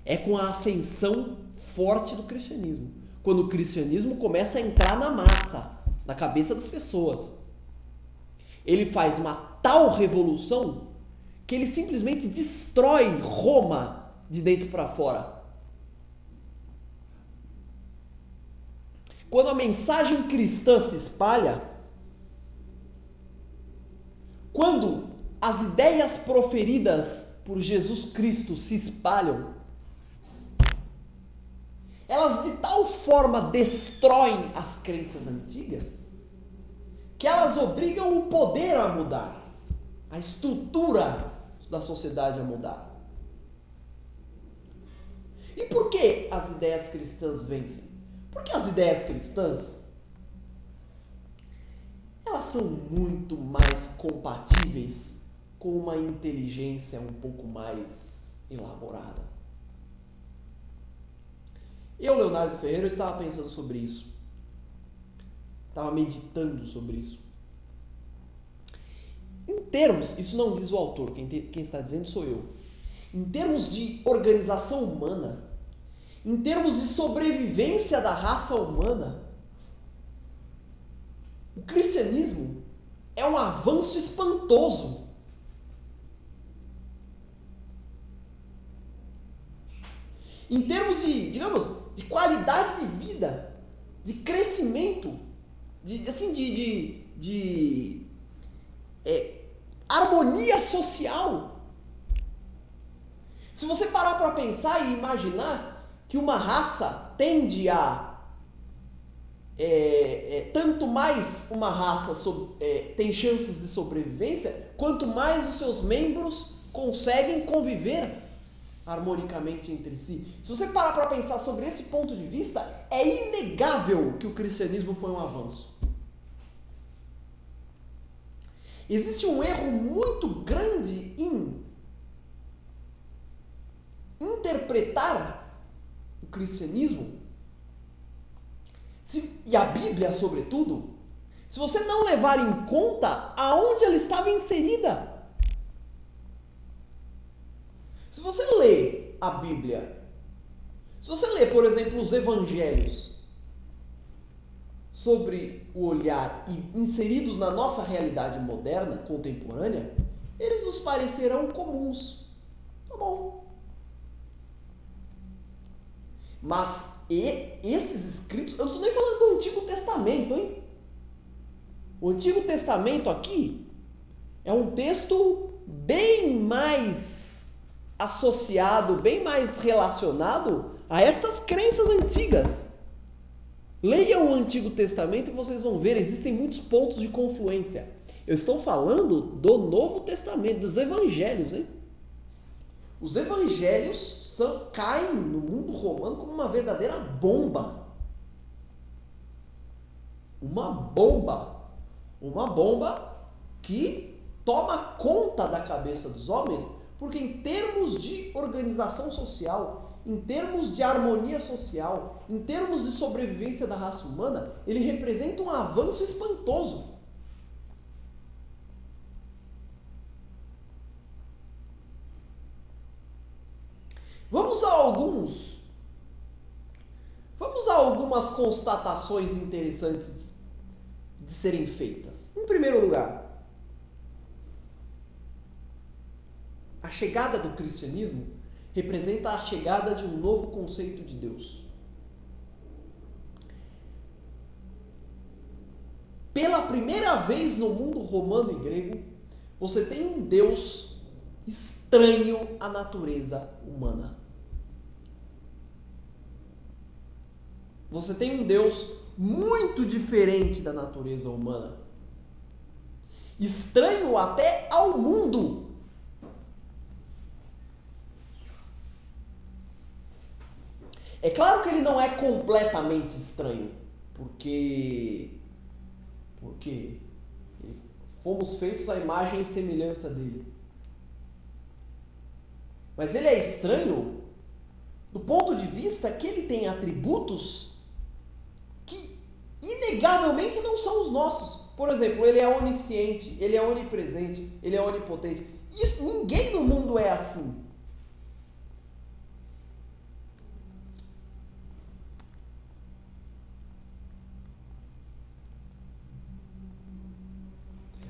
É com a ascensão forte do cristianismo. Quando o cristianismo começa a entrar na massa, na cabeça das pessoas. Ele faz uma tal revolução que ele simplesmente destrói Roma de dentro para fora. Quando a mensagem cristã se espalha, quando as ideias proferidas por Jesus Cristo se espalham, elas de tal forma destroem as crenças antigas que elas obrigam o poder a mudar, a estrutura da sociedade a mudar. E por que as ideias cristãs vencem? Porque as ideias cristãs, elas são muito mais compatíveis com uma inteligência um pouco mais elaborada. Eu, Leonardo Ferreira, estava pensando sobre isso. Estava meditando sobre isso. Em termos, isso não diz o autor, quem está dizendo sou eu. Em termos de organização humana, em termos de sobrevivência da raça humana, o cristianismo é um avanço espantoso. Em termos de, digamos, de qualidade de vida, de crescimento, de harmonia social. Se você parar para pensar e imaginar que uma raça tende a tanto mais uma raça tem chances de sobrevivência, quanto mais os seus membros conseguem conviver harmonicamente entre si. Se você parar para pensar sobre esse ponto de vista, é inegável que o cristianismo foi um avanço. Existe um erro muito grande em interpretar o cristianismo, e a Bíblia, sobretudo, se você não levar em conta aonde ela estava inserida. Se você lê a Bíblia, se você lê, por exemplo, os evangelhos, sobre o olhar e inseridos na nossa realidade moderna, contemporânea, eles nos parecerão comuns. Tá bom. Mas esses escritos, eu não estou nem falando do Antigo Testamento, hein? O Antigo Testamento aqui é um texto bem mais associado, bem mais relacionado a estas crenças antigas. Leiam o Antigo Testamento e vocês vão ver, existem muitos pontos de confluência. Eu estou falando do Novo Testamento, dos Evangelhos, hein? Os Evangelhos caem no mundo romano como uma verdadeira bomba. Uma bomba. Uma bomba que toma conta da cabeça dos homens, porque em termos de organização social, em termos de harmonia social, em termos de sobrevivência da raça humana, ele representa um avanço espantoso. Vamos a algumas constatações interessantes de serem feitas. Em primeiro lugar, a chegada do cristianismo representa a chegada de um novo conceito de Deus. Pela primeira vez no mundo romano e grego, você tem um Deus estranho à natureza humana. Você tem um Deus muito diferente da natureza humana. Estranho até ao mundo. É claro que ele não é completamente estranho, porque fomos feitos à imagem e semelhança dele. Mas ele é estranho do ponto de vista que ele tem atributos que inegavelmente não são os nossos. Por exemplo, ele é onisciente, ele é onipresente, ele é onipotente. Isso, ninguém no mundo é assim.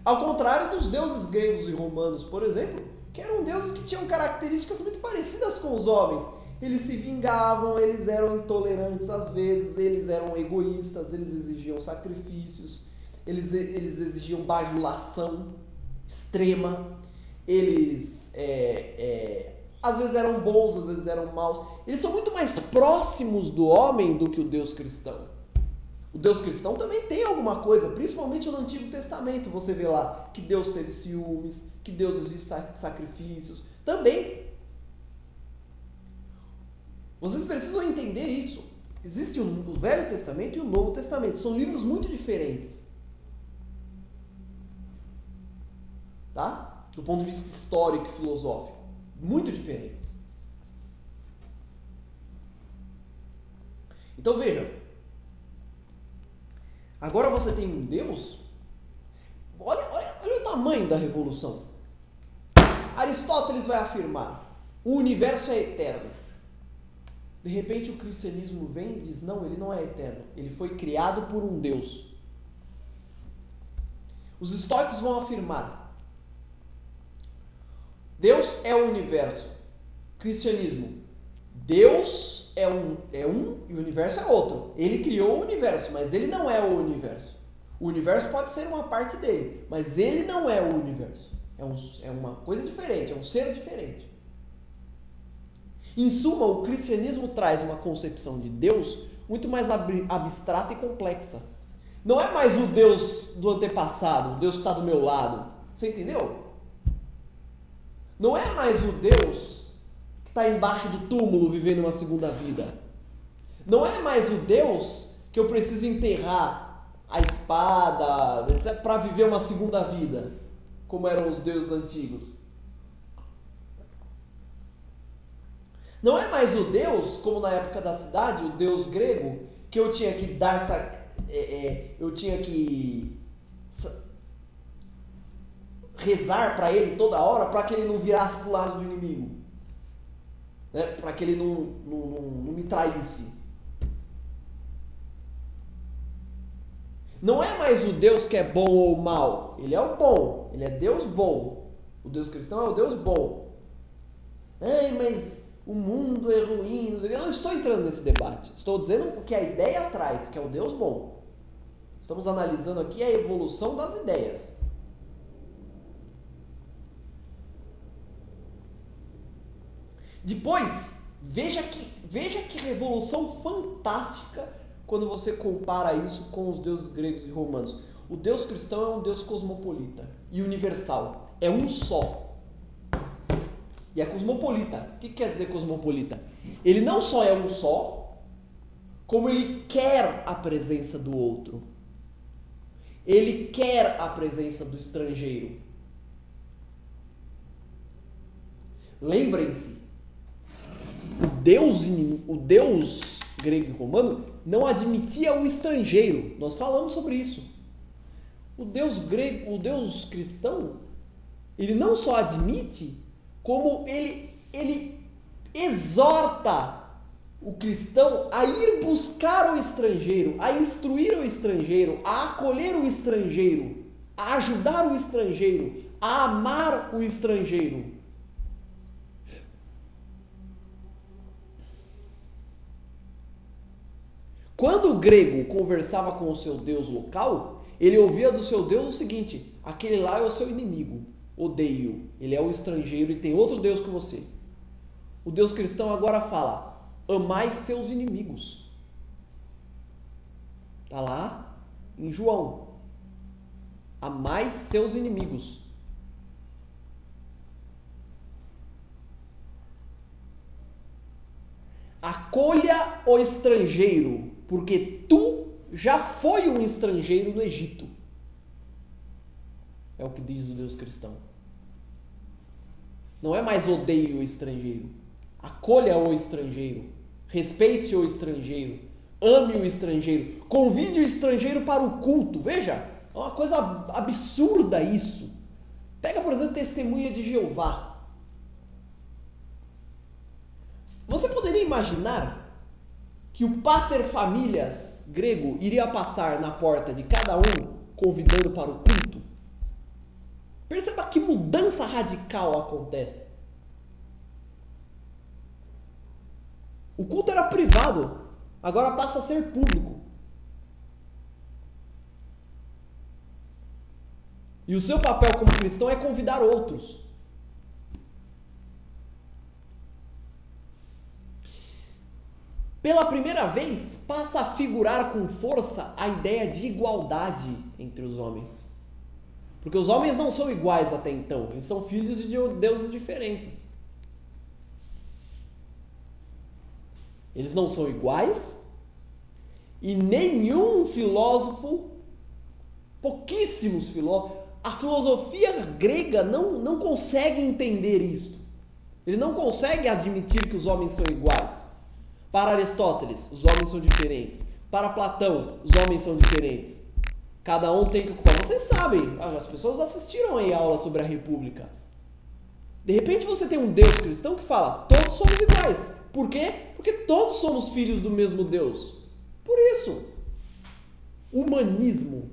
Ao contrário dos deuses gregos e romanos, por exemplo, que eram deuses que tinham características muito parecidas com os homens. Eles se vingavam, eles eram intolerantes às vezes, eles eram egoístas, eles exigiam sacrifícios, eles exigiam bajulação extrema, eles às vezes eram bons, às vezes eram maus. Eles são muito mais próximos do homem do que o Deus cristão. O Deus cristão também tem alguma coisa, principalmente no Antigo Testamento. Você vê lá que Deus teve ciúmes, que Deus exige sacrifícios. Também. Vocês precisam entender isso. Existe o Velho Testamento e o Novo Testamento. São livros muito diferentes. Tá? Do ponto de vista histórico e filosófico. Muito diferentes. Então veja. Agora você tem um Deus. Olha o tamanho da revolução. Aristóteles vai afirmar: o universo é eterno. De repente o cristianismo vem e diz: não, ele não é eterno. Ele foi criado por um Deus. Os estoicos vão afirmar: Deus é o universo. Cristianismo: Deus é um e o universo é outro. Ele criou o universo, mas ele não é o universo. O universo pode ser uma parte dele, mas ele não é o universo. É uma coisa diferente, é um ser diferente. Em suma, o cristianismo traz uma concepção de Deus muito mais abstrata e complexa. Não é mais o Deus do antepassado, o Deus que está do meu lado. Você entendeu? Não é mais o Deus que está embaixo do túmulo vivendo uma segunda vida. Não é mais o Deus que eu preciso enterrar a espada, etc., para viver uma segunda vida, como eram os deuses antigos. Não é mais o Deus, como na época da cidade, o Deus grego, que eu tinha que dar rezar para ele toda hora para que ele não virasse para o lado do inimigo, né? Para que ele não me traísse. Não é mais o Deus que é bom ou mal. Ele é o bom. Ele é Deus bom. O Deus cristão é o Deus bom. Mas o mundo é ruim. Eu não estou entrando nesse debate. Estou dizendo o que a ideia traz, que é o Deus bom. Estamos analisando aqui a evolução das ideias. Depois, veja que revolução fantástica quando você compara isso com os deuses gregos e romanos. O Deus cristão é um Deus cosmopolita e universal. É um só. E é cosmopolita. O que quer dizer cosmopolita? Ele não só é um só, como ele quer a presença do outro. Ele quer a presença do estrangeiro. Lembrem-se, o Deus grego e romano não admitia o estrangeiro. Nós falamos sobre isso. O Deus grego, o Deus cristão, ele não só admite, como ele exorta o cristão a ir buscar o estrangeiro, a instruir o estrangeiro, a acolher o estrangeiro, a ajudar o estrangeiro, a amar o estrangeiro. Quando o grego conversava com o seu Deus local, ele ouvia do seu Deus o seguinte: aquele lá é o seu inimigo, odeie-o, ele é o estrangeiro e tem outro Deus que você. O Deus cristão agora fala: amai seus inimigos. Está lá em João. Amai seus inimigos. Acolha o estrangeiro, porque tu já foi um estrangeiro no Egito. É o que diz o Deus cristão. Não é mais odeie o estrangeiro. Acolha o estrangeiro. Respeite o estrangeiro. Ame o estrangeiro. Convide o estrangeiro para o culto. Veja, é uma coisa absurda isso. Pega, por exemplo, Testemunha de Jeová. Você poderia imaginar que o pater familias grego iria passar na porta de cada um convidando para o culto? Perceba que mudança radical acontece. O culto era privado, agora passa a ser público. E o seu papel como cristão é convidar outros. Pela primeira vez, passa a figurar com força a ideia de igualdade entre os homens. Porque os homens não são iguais até então, eles são filhos de deuses diferentes. Eles não são iguais e nenhum filósofo, pouquíssimos filósofos, a filosofia grega não consegue entender isto. Ele não consegue admitir que os homens são iguais. Para Aristóteles, os homens são diferentes. Para Platão, os homens são diferentes. Cada um tem que ocupar. Vocês sabem, as pessoas assistiram aí a aula sobre a República. De repente você tem um Deus cristão que fala, todos somos iguais. Por quê? Porque todos somos filhos do mesmo Deus. Por isso, humanismo.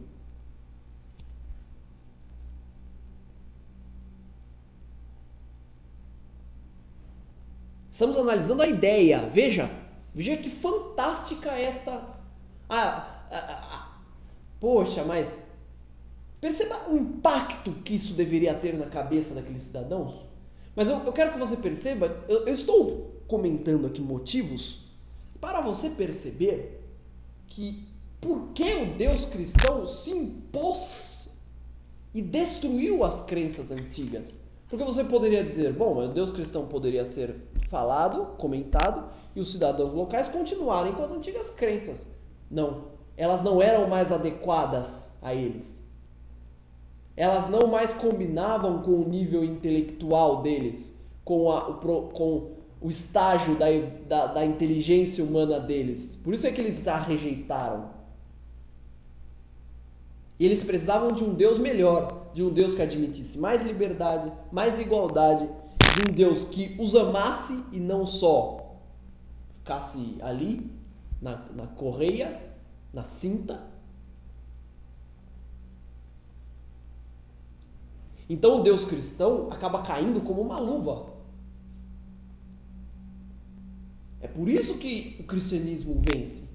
Estamos analisando a ideia. Veja que fantástica esta... Poxa, mas perceba o impacto que isso deveria ter na cabeça daqueles cidadãos. Mas eu quero que você perceba, eu estou comentando aqui motivos para você perceber que por que o Deus cristão se impôs e destruiu as crenças antigas. Porque você poderia dizer, bom, o Deus cristão poderia ser falado, comentado, e os cidadãos locais continuarem com as antigas crenças. Não, elas não eram mais adequadas a eles. Elas não mais combinavam com o nível intelectual deles, com o estágio da inteligência humana deles. Por isso é que eles a rejeitaram. E eles precisavam de um Deus melhor, de um Deus que admitisse mais liberdade, mais igualdade, de um Deus que os amasse e não só ficasse ali, na correia, na cinta. Então o Deus cristão acaba caindo como uma luva. É por isso que o cristianismo vence.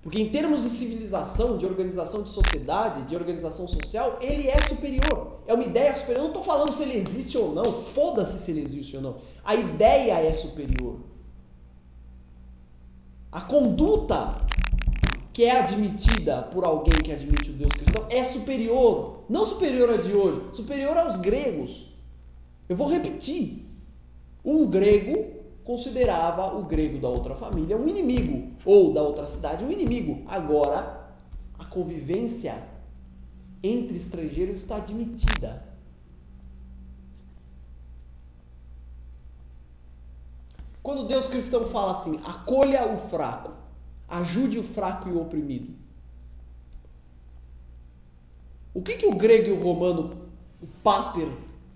Porque em termos de civilização, de organização de sociedade, de organização social, ele é superior. É uma ideia superior. Eu não estou falando se ele existe ou não. Foda-se se ele existe ou não. A ideia é superior. A conduta que é admitida por alguém que admite o Deus cristão é superior. Não superior a de hoje. Superior aos gregos. Eu vou repetir. Um grego considerava o grego da outra família um inimigo, ou da outra cidade um inimigo. Agora, a convivência entre estrangeiros está admitida. Quando Deus cristão fala assim, acolha o fraco, ajude o fraco e o oprimido. O que o grego e o romano, o pater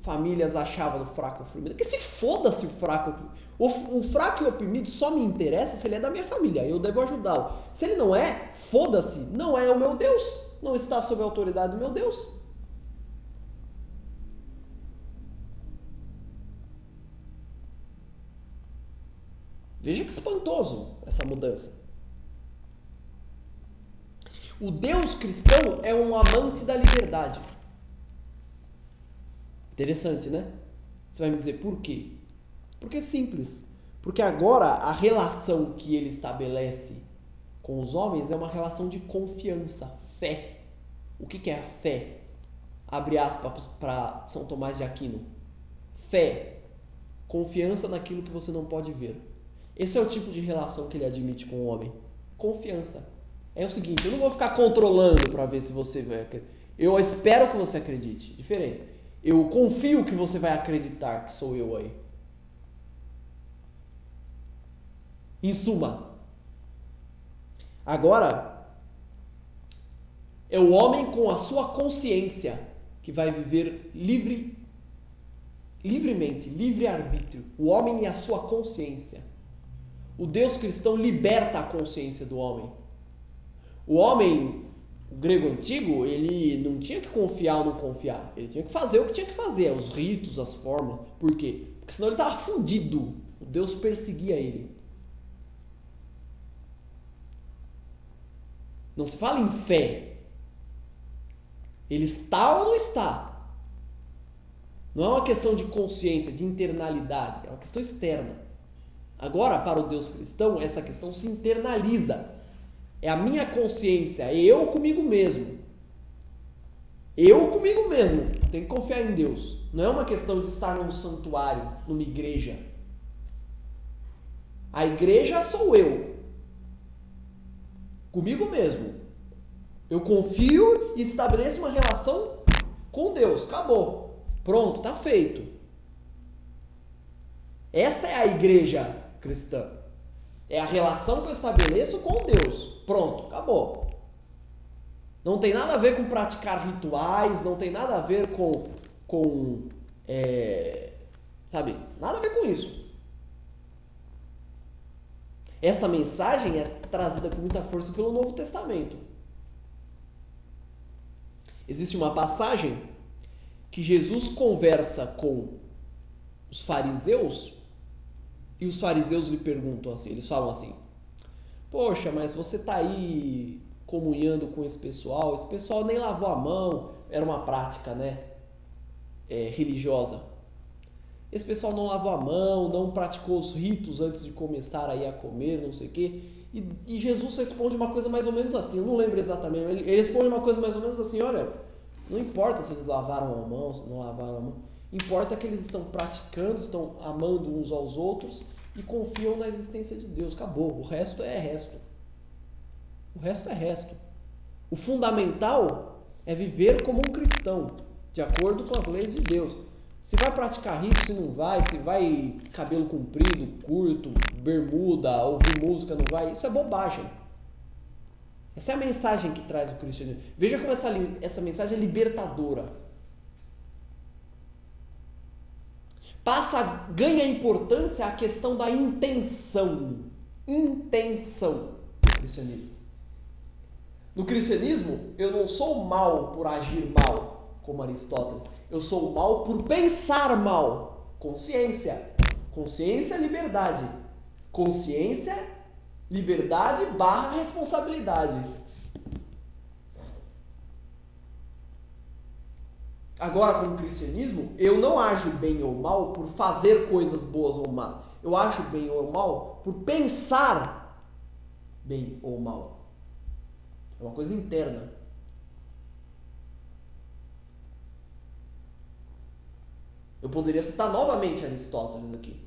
famílias, achava do fraco e oprimido? Que se foda-se o fraco. O fraco e o oprimido só me interessa se ele é da minha família. Eu devo ajudá-lo. Se ele não é, foda-se. Não é o meu Deus. Não está sob a autoridade do meu Deus. Veja que espantoso essa mudança. O Deus cristão é um amante da liberdade. Interessante, né? Você vai me dizer por quê? Porque é simples. Porque agora a relação que ele estabelece com os homens é uma relação de confiança, fé. O que é a fé? Abre aspas para São Tomás de Aquino. Fé, confiança naquilo que você não pode ver. Esse é o tipo de relação que ele admite com o homem. Confiança. É o seguinte, eu não vou ficar controlando para ver se você vai acreditar. Eu espero que você acredite. Diferente. Eu confio que você vai acreditar que sou eu aí. Em suma, agora é o homem com a sua consciência que vai viver livremente, livre-arbítrio. O homem e a sua consciência. O Deus cristão liberta a consciência do homem. O homem, o grego antigo, ele não tinha que confiar ou não confiar. Ele tinha que fazer o que tinha que fazer, os ritos, as formas. Por quê? Porque senão ele estava fudido. O Deus perseguia ele. Não se fala em fé. Ele está ou não está? Não é uma questão de consciência, de internalidade. É uma questão externa. Agora, para o Deus cristão, essa questão se internaliza. É a minha consciência, é eu comigo mesmo. Eu comigo mesmo. Tenho que confiar em Deus. Não é uma questão de estar num santuário, numa igreja. A igreja sou eu. Comigo mesmo. Eu confio e estabeleço uma relação com Deus. Acabou. Pronto, está feito. Esta é a igreja cristã. É a relação que eu estabeleço com Deus. Pronto, acabou. Não tem nada a ver com praticar rituais, não tem nada a ver sabe? Nada a ver com isso. Esta mensagem é trazida com muita força pelo Novo Testamento. Existe uma passagem que Jesus conversa com os fariseus e os fariseus lhe perguntam assim, eles falam assim: poxa, mas você está aí comunhando com esse pessoal nem lavou a mão, era uma prática, né, religiosa. Esse pessoal não lavou a mão, não praticou os ritos antes de começar aí a comer, não sei o quê. E Jesus responde uma coisa mais ou menos assim, eu não lembro exatamente, mas ele responde uma coisa mais ou menos assim: olha, não importa se eles lavaram a mão, se não lavaram a mão, importa que eles estão praticando, estão amando uns aos outros e confiam na existência de Deus. Acabou, o resto é resto. O resto é resto. O fundamental é viver como um cristão, de acordo com as leis de Deus. Se vai praticar rito, se não vai, se vai cabelo comprido, curto, bermuda, ouvir música, não vai, isso é bobagem. Essa é a mensagem que traz o cristianismo. Veja como essa mensagem é libertadora. Ganha importância a questão da intenção. Intenção do cristianismo. No cristianismo, eu não sou mal por agir mal, como Aristóteles. Eu sou mal por pensar mal. Consciência. Consciência, liberdade. Consciência, liberdade / responsabilidade. Agora, com o cristianismo, eu não ajo bem ou mal por fazer coisas boas ou más. Eu ajo bem ou mal por pensar bem ou mal. É uma coisa interna. Eu poderia citar novamente Aristóteles aqui.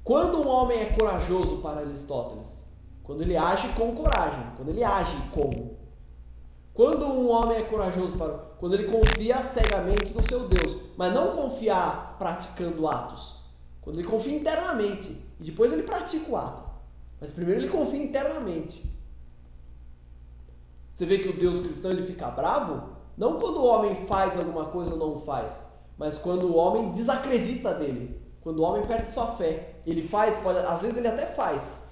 Quando um homem é corajoso para Aristóteles? Quando ele age com coragem. Quando ele age como? Quando um homem é corajoso quando ele confia cegamente no seu Deus, mas não confiar praticando atos. Quando ele confia internamente e depois ele pratica o ato. Mas primeiro ele confia internamente. Você vê que o Deus cristão ele fica bravo? Não quando o homem faz alguma coisa ou não faz, mas quando o homem desacredita dele. Quando o homem perde sua fé. Ele faz, às vezes ele até faz.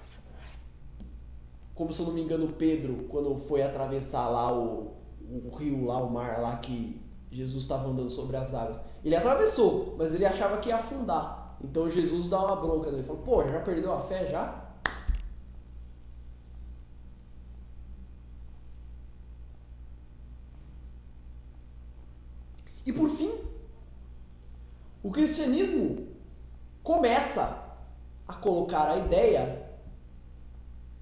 Como, se eu não me engano, Pedro, quando foi atravessar lá o rio, lá o mar, lá que Jesus estava andando sobre as águas. Ele atravessou, mas ele achava que ia afundar. Então Jesus dá uma bronca nele. Ele falou: pô, já perdeu a fé já? E por fim, o cristianismo começa a colocar a ideia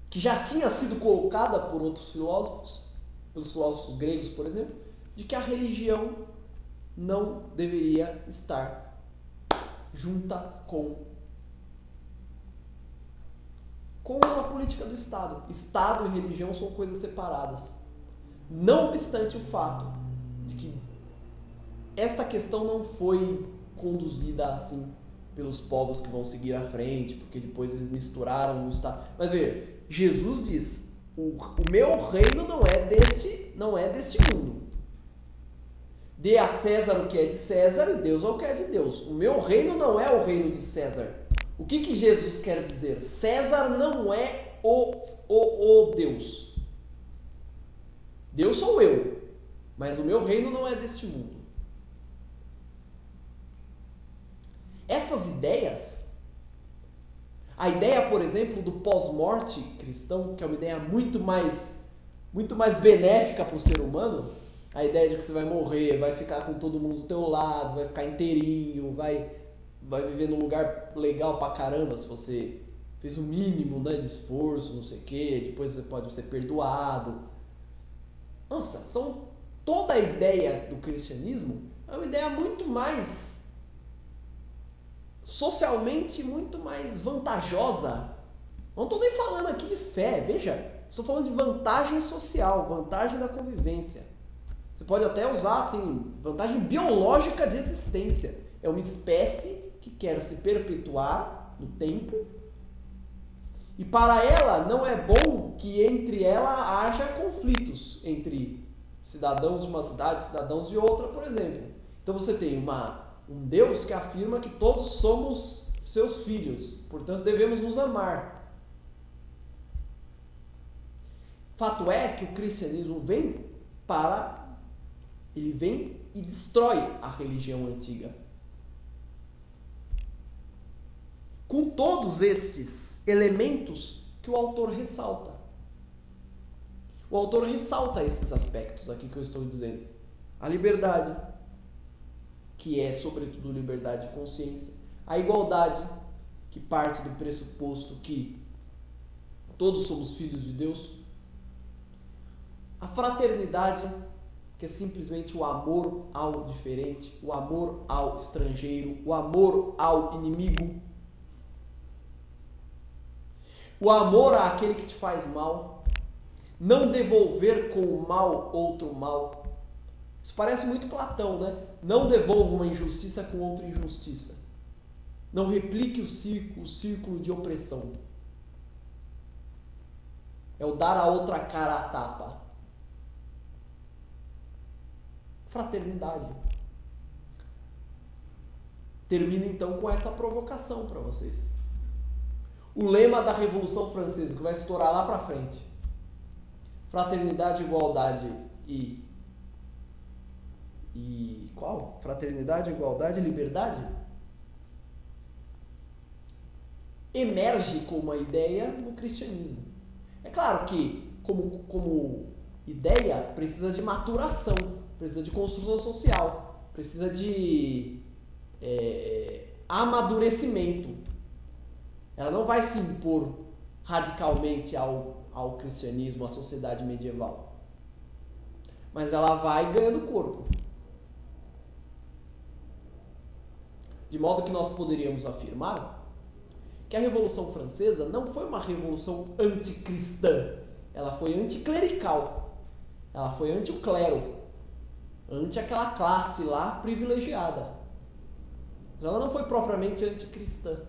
que já tinha sido colocada por outros filósofos, pelos filósofos gregos, por exemplo, de que a religião não deveria estar junta com a política do Estado. Estado e religião são coisas separadas. Não obstante o fato de que esta questão não foi conduzida assim pelos povos que vão seguir à frente, porque depois eles misturaram o Estado. Mas veja, Jesus diz: o meu reino não é deste mundo. Dê a César o que é de César e Deus o que é de Deus. O meu reino não é o reino de César. O que Jesus quer dizer? César não é o Deus. Deus sou eu, mas o meu reino não é deste mundo. Essas ideias, a ideia, por exemplo, do pós-morte cristão, que é uma ideia muito mais benéfica para o ser humano, a ideia de que você vai morrer, vai ficar com todo mundo do teu lado, vai ficar inteirinho, vai viver num lugar legal pra caramba, se você fez o mínimo, né, de esforço, não sei o quê, depois você pode ser perdoado. Nossa, toda a ideia do cristianismo é uma ideia muito mais socialmente muito mais vantajosa. Não estou nem falando aqui de fé, veja, estou falando de vantagem social, vantagem da convivência. Você pode até usar assim, vantagem biológica de existência. É uma espécie que quer se perpetuar no tempo E para ela não é bom que entre ela haja conflitos entre cidadãos de uma cidade, cidadãos de outra, por exemplo. Então você tem um Deus que afirma que todos somos seus filhos, portanto devemos nos amar. Fato é que o cristianismo ele vem e destrói a religião antiga. Com todos esses elementos que o autor ressalta. O autor ressalta esses aspectos aqui que eu estou dizendo. A liberdade, que é sobretudo liberdade de consciência. A igualdade, que parte do pressuposto que todos somos filhos de Deus. A fraternidade, que é simplesmente o amor ao diferente, o amor ao estrangeiro, o amor ao inimigo. O amor àquele que te faz mal. Não devolver com o mal outro mal. Isso parece muito Platão, né? Não devolva uma injustiça com outra injustiça. Não replique o círculo de opressão. É o dar a outra cara à tapa. Fraternidade. Termino então com essa provocação para vocês. O lema da Revolução Francesa, que vai estourar lá para frente. Fraternidade, igualdade e qual? Fraternidade, igualdade e liberdade? Emerge como uma ideia no cristianismo. É claro que, como ideia, precisa de maturação, precisa de construção social, precisa de amadurecimento. Ela não vai se impor radicalmente ao cristianismo, à sociedade medieval. Mas ela vai ganhando corpo. De modo que nós poderíamos afirmar que a Revolução Francesa não foi uma revolução anticristã. Ela foi anticlerical. Ela foi anti o clero. Anti aquela classe lá privilegiada. Ela não foi propriamente anticristã.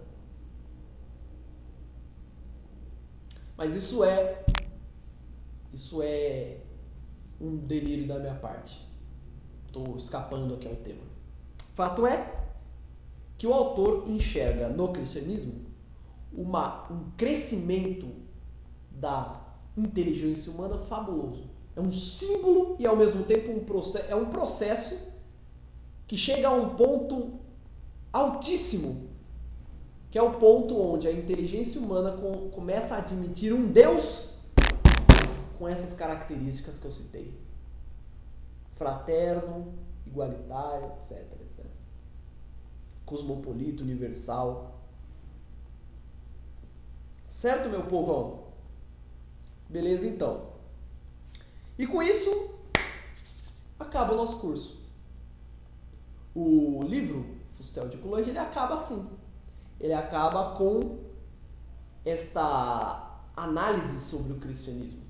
Mas isso é um delírio da minha parte. Estou escapando aqui ao tema. Fato é que o autor enxerga no cristianismo um crescimento da inteligência humana fabuloso. É um símbolo e ao mesmo tempo um processo que chega a um ponto altíssimo, que é o ponto onde a inteligência humana começa a admitir um Deus com essas características que eu citei. Fraterno, igualitário, etc, etc. Cosmopolita, universal. Certo, meu povão? Beleza, então. E com isso, acaba o nosso curso. O livro, Fustel de Coulanges, ele acaba assim. Ele acaba com esta análise sobre o cristianismo.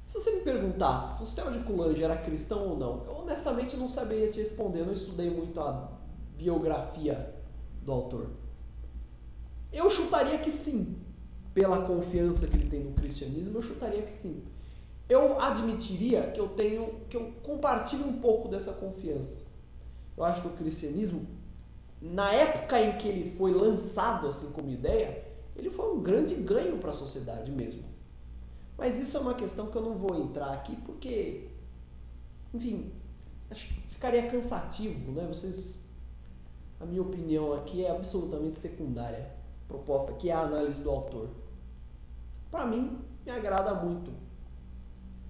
Se você me perguntasse, Fustel de Coulanges era cristão ou não, eu honestamente não saberia te responder, eu não estudei muito a biografia do autor. Eu chutaria que sim, pela confiança que ele tem no cristianismo, eu chutaria que sim. Eu admitiria que eu compartilho um pouco dessa confiança. Eu acho que o cristianismo, na época em que ele foi lançado assim como ideia, ele foi um grande ganho para a sociedade mesmo. Mas isso é uma questão que eu não vou entrar aqui porque, enfim, acho que ficaria cansativo, né? A minha opinião aqui é absolutamente secundária. A proposta aqui é a análise do autor. Para mim, me agrada muito.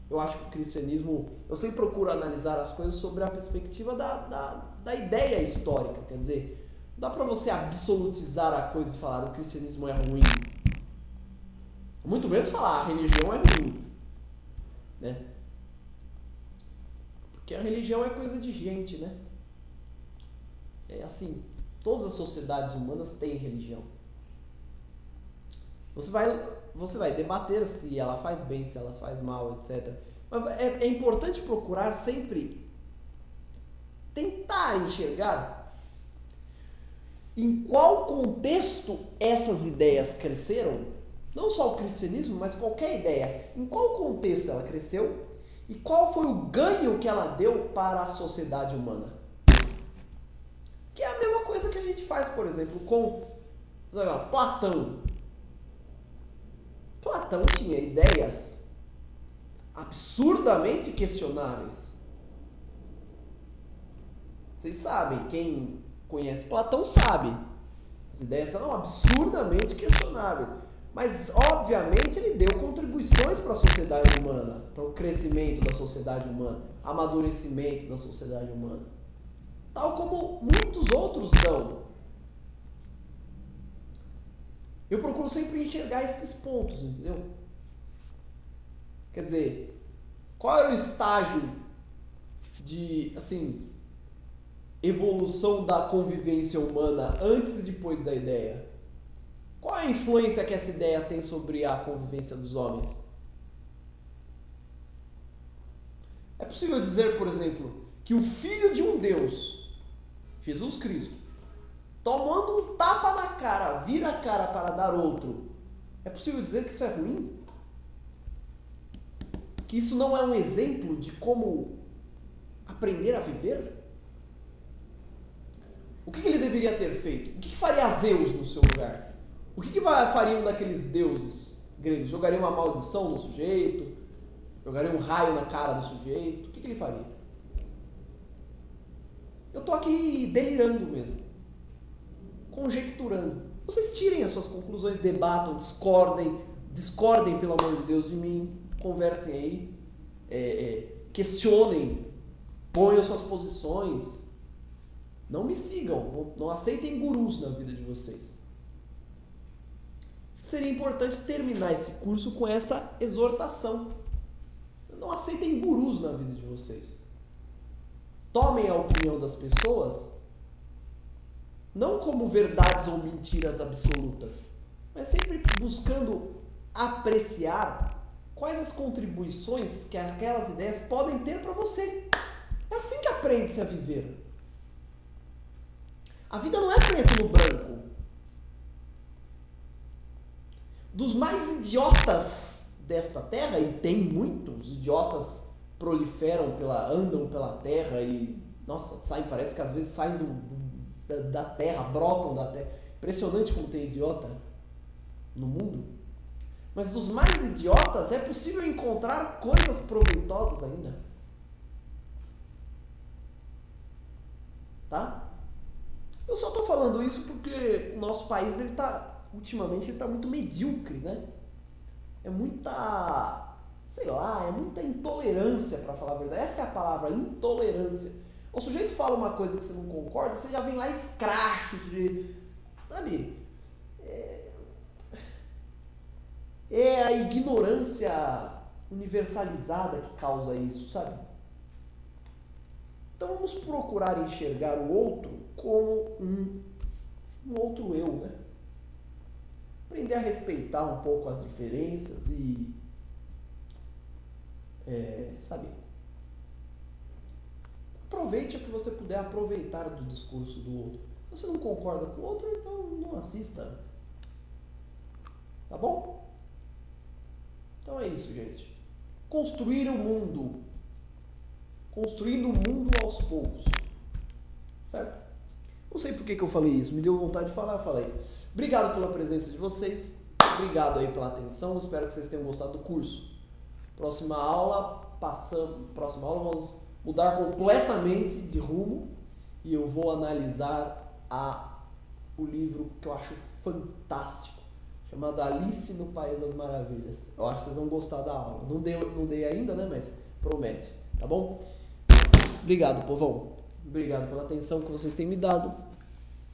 Eu acho que o cristianismo, eu sempre procuro analisar as coisas sobre a perspectiva da ideia histórica, quer dizer, não dá para você absolutizar a coisa e falar o cristianismo é ruim. Muito menos falar a religião é ruim, né? Porque a religião é coisa de gente, né? É assim, todas as sociedades humanas têm religião. Você vai debater se ela faz bem, se ela faz mal, etc. Mas é importante procurar sempre tentar enxergar em qual contexto essas ideias cresceram, não só o cristianismo, mas qualquer ideia, em qual contexto ela cresceu e qual foi o ganho que ela deu para a sociedade humana. Que é a mesma coisa que a gente faz, por exemplo, com Platão. Platão tinha ideias absurdamente questionáveis. Vocês sabem, quem conhece Platão sabe. As ideias são absurdamente questionáveis. Mas, obviamente, ele deu contribuições para a sociedade humana, para o crescimento da sociedade humana, amadurecimento da sociedade humana. Tal como muitos outros dão. Eu procuro sempre enxergar esses pontos, entendeu? Quer dizer, qual era o estágio de, assim, evolução da convivência humana antes e depois da ideia? Qual é a influência que essa ideia tem sobre a convivência dos homens? É possível dizer, por exemplo, que o Filho de um Deus, Jesus Cristo, tomando um tapa na cara, vira a cara para dar outro, é possível dizer que isso é ruim? Que isso não é um exemplo de como aprender a viver? O que ele deveria ter feito? O que faria Zeus no seu lugar? O que fariam daqueles deuses gregos? Jogariam uma maldição no sujeito? Jogariam um raio na cara do sujeito? O que ele faria? Eu estou aqui delirando mesmo. Conjecturando. Vocês tirem as suas conclusões, debatam, discordem, pelo amor de Deus, de mim. Conversem aí. Questionem. Ponham suas posições. Não me sigam. Não aceitem gurus na vida de vocês. Seria importante terminar esse curso com essa exortação. Não aceitem gurus na vida de vocês. Tomem a opinião das pessoas não como verdades ou mentiras absolutas, mas sempre buscando apreciar quais as contribuições que aquelas ideias podem ter para você. É assim que aprende-se a viver. A vida não é preto no branco. Dos mais idiotas desta terra, e tem muitos idiotas proliferam andam pela terra e, nossa, parece que às vezes saem da terra, brotam da terra. Impressionante como tem idiota no mundo. Mas dos mais idiotas é possível encontrar coisas proveitosas ainda. Tá? Eu só estou falando isso porque o nosso país, ultimamente, ele está muito medíocre, né? É muita, é muita intolerância, para falar a verdade. Essa é a palavra, intolerância. O sujeito fala uma coisa que você não concorda, você já vem lá e escracha o sujeito. Sabe? É a ignorância universalizada que causa isso, sabe? Então vamos procurar enxergar o outro como um outro eu, né? Aprender a respeitar um pouco as diferenças e, aproveite o que você puder aproveitar do discurso do outro. Se você não concorda com o outro, então não assista. Tá bom? Então é isso, gente. Construir o mundo. Construindo o mundo aos poucos. Certo? Não sei por que eu falei isso. Me deu vontade de falar, eu falei. Obrigado pela presença de vocês. Obrigado aí pela atenção. Espero que vocês tenham gostado do curso. Próxima aula vamos mudar completamente de rumo e eu vou analisar o livro que eu acho fantástico, chamado Alice no País das Maravilhas. Eu acho que vocês vão gostar da aula. Não dei ainda, né? Mas promete, tá bom? Obrigado, povão. Obrigado pela atenção que vocês têm me dado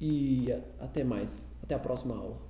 e até mais. Até a próxima aula.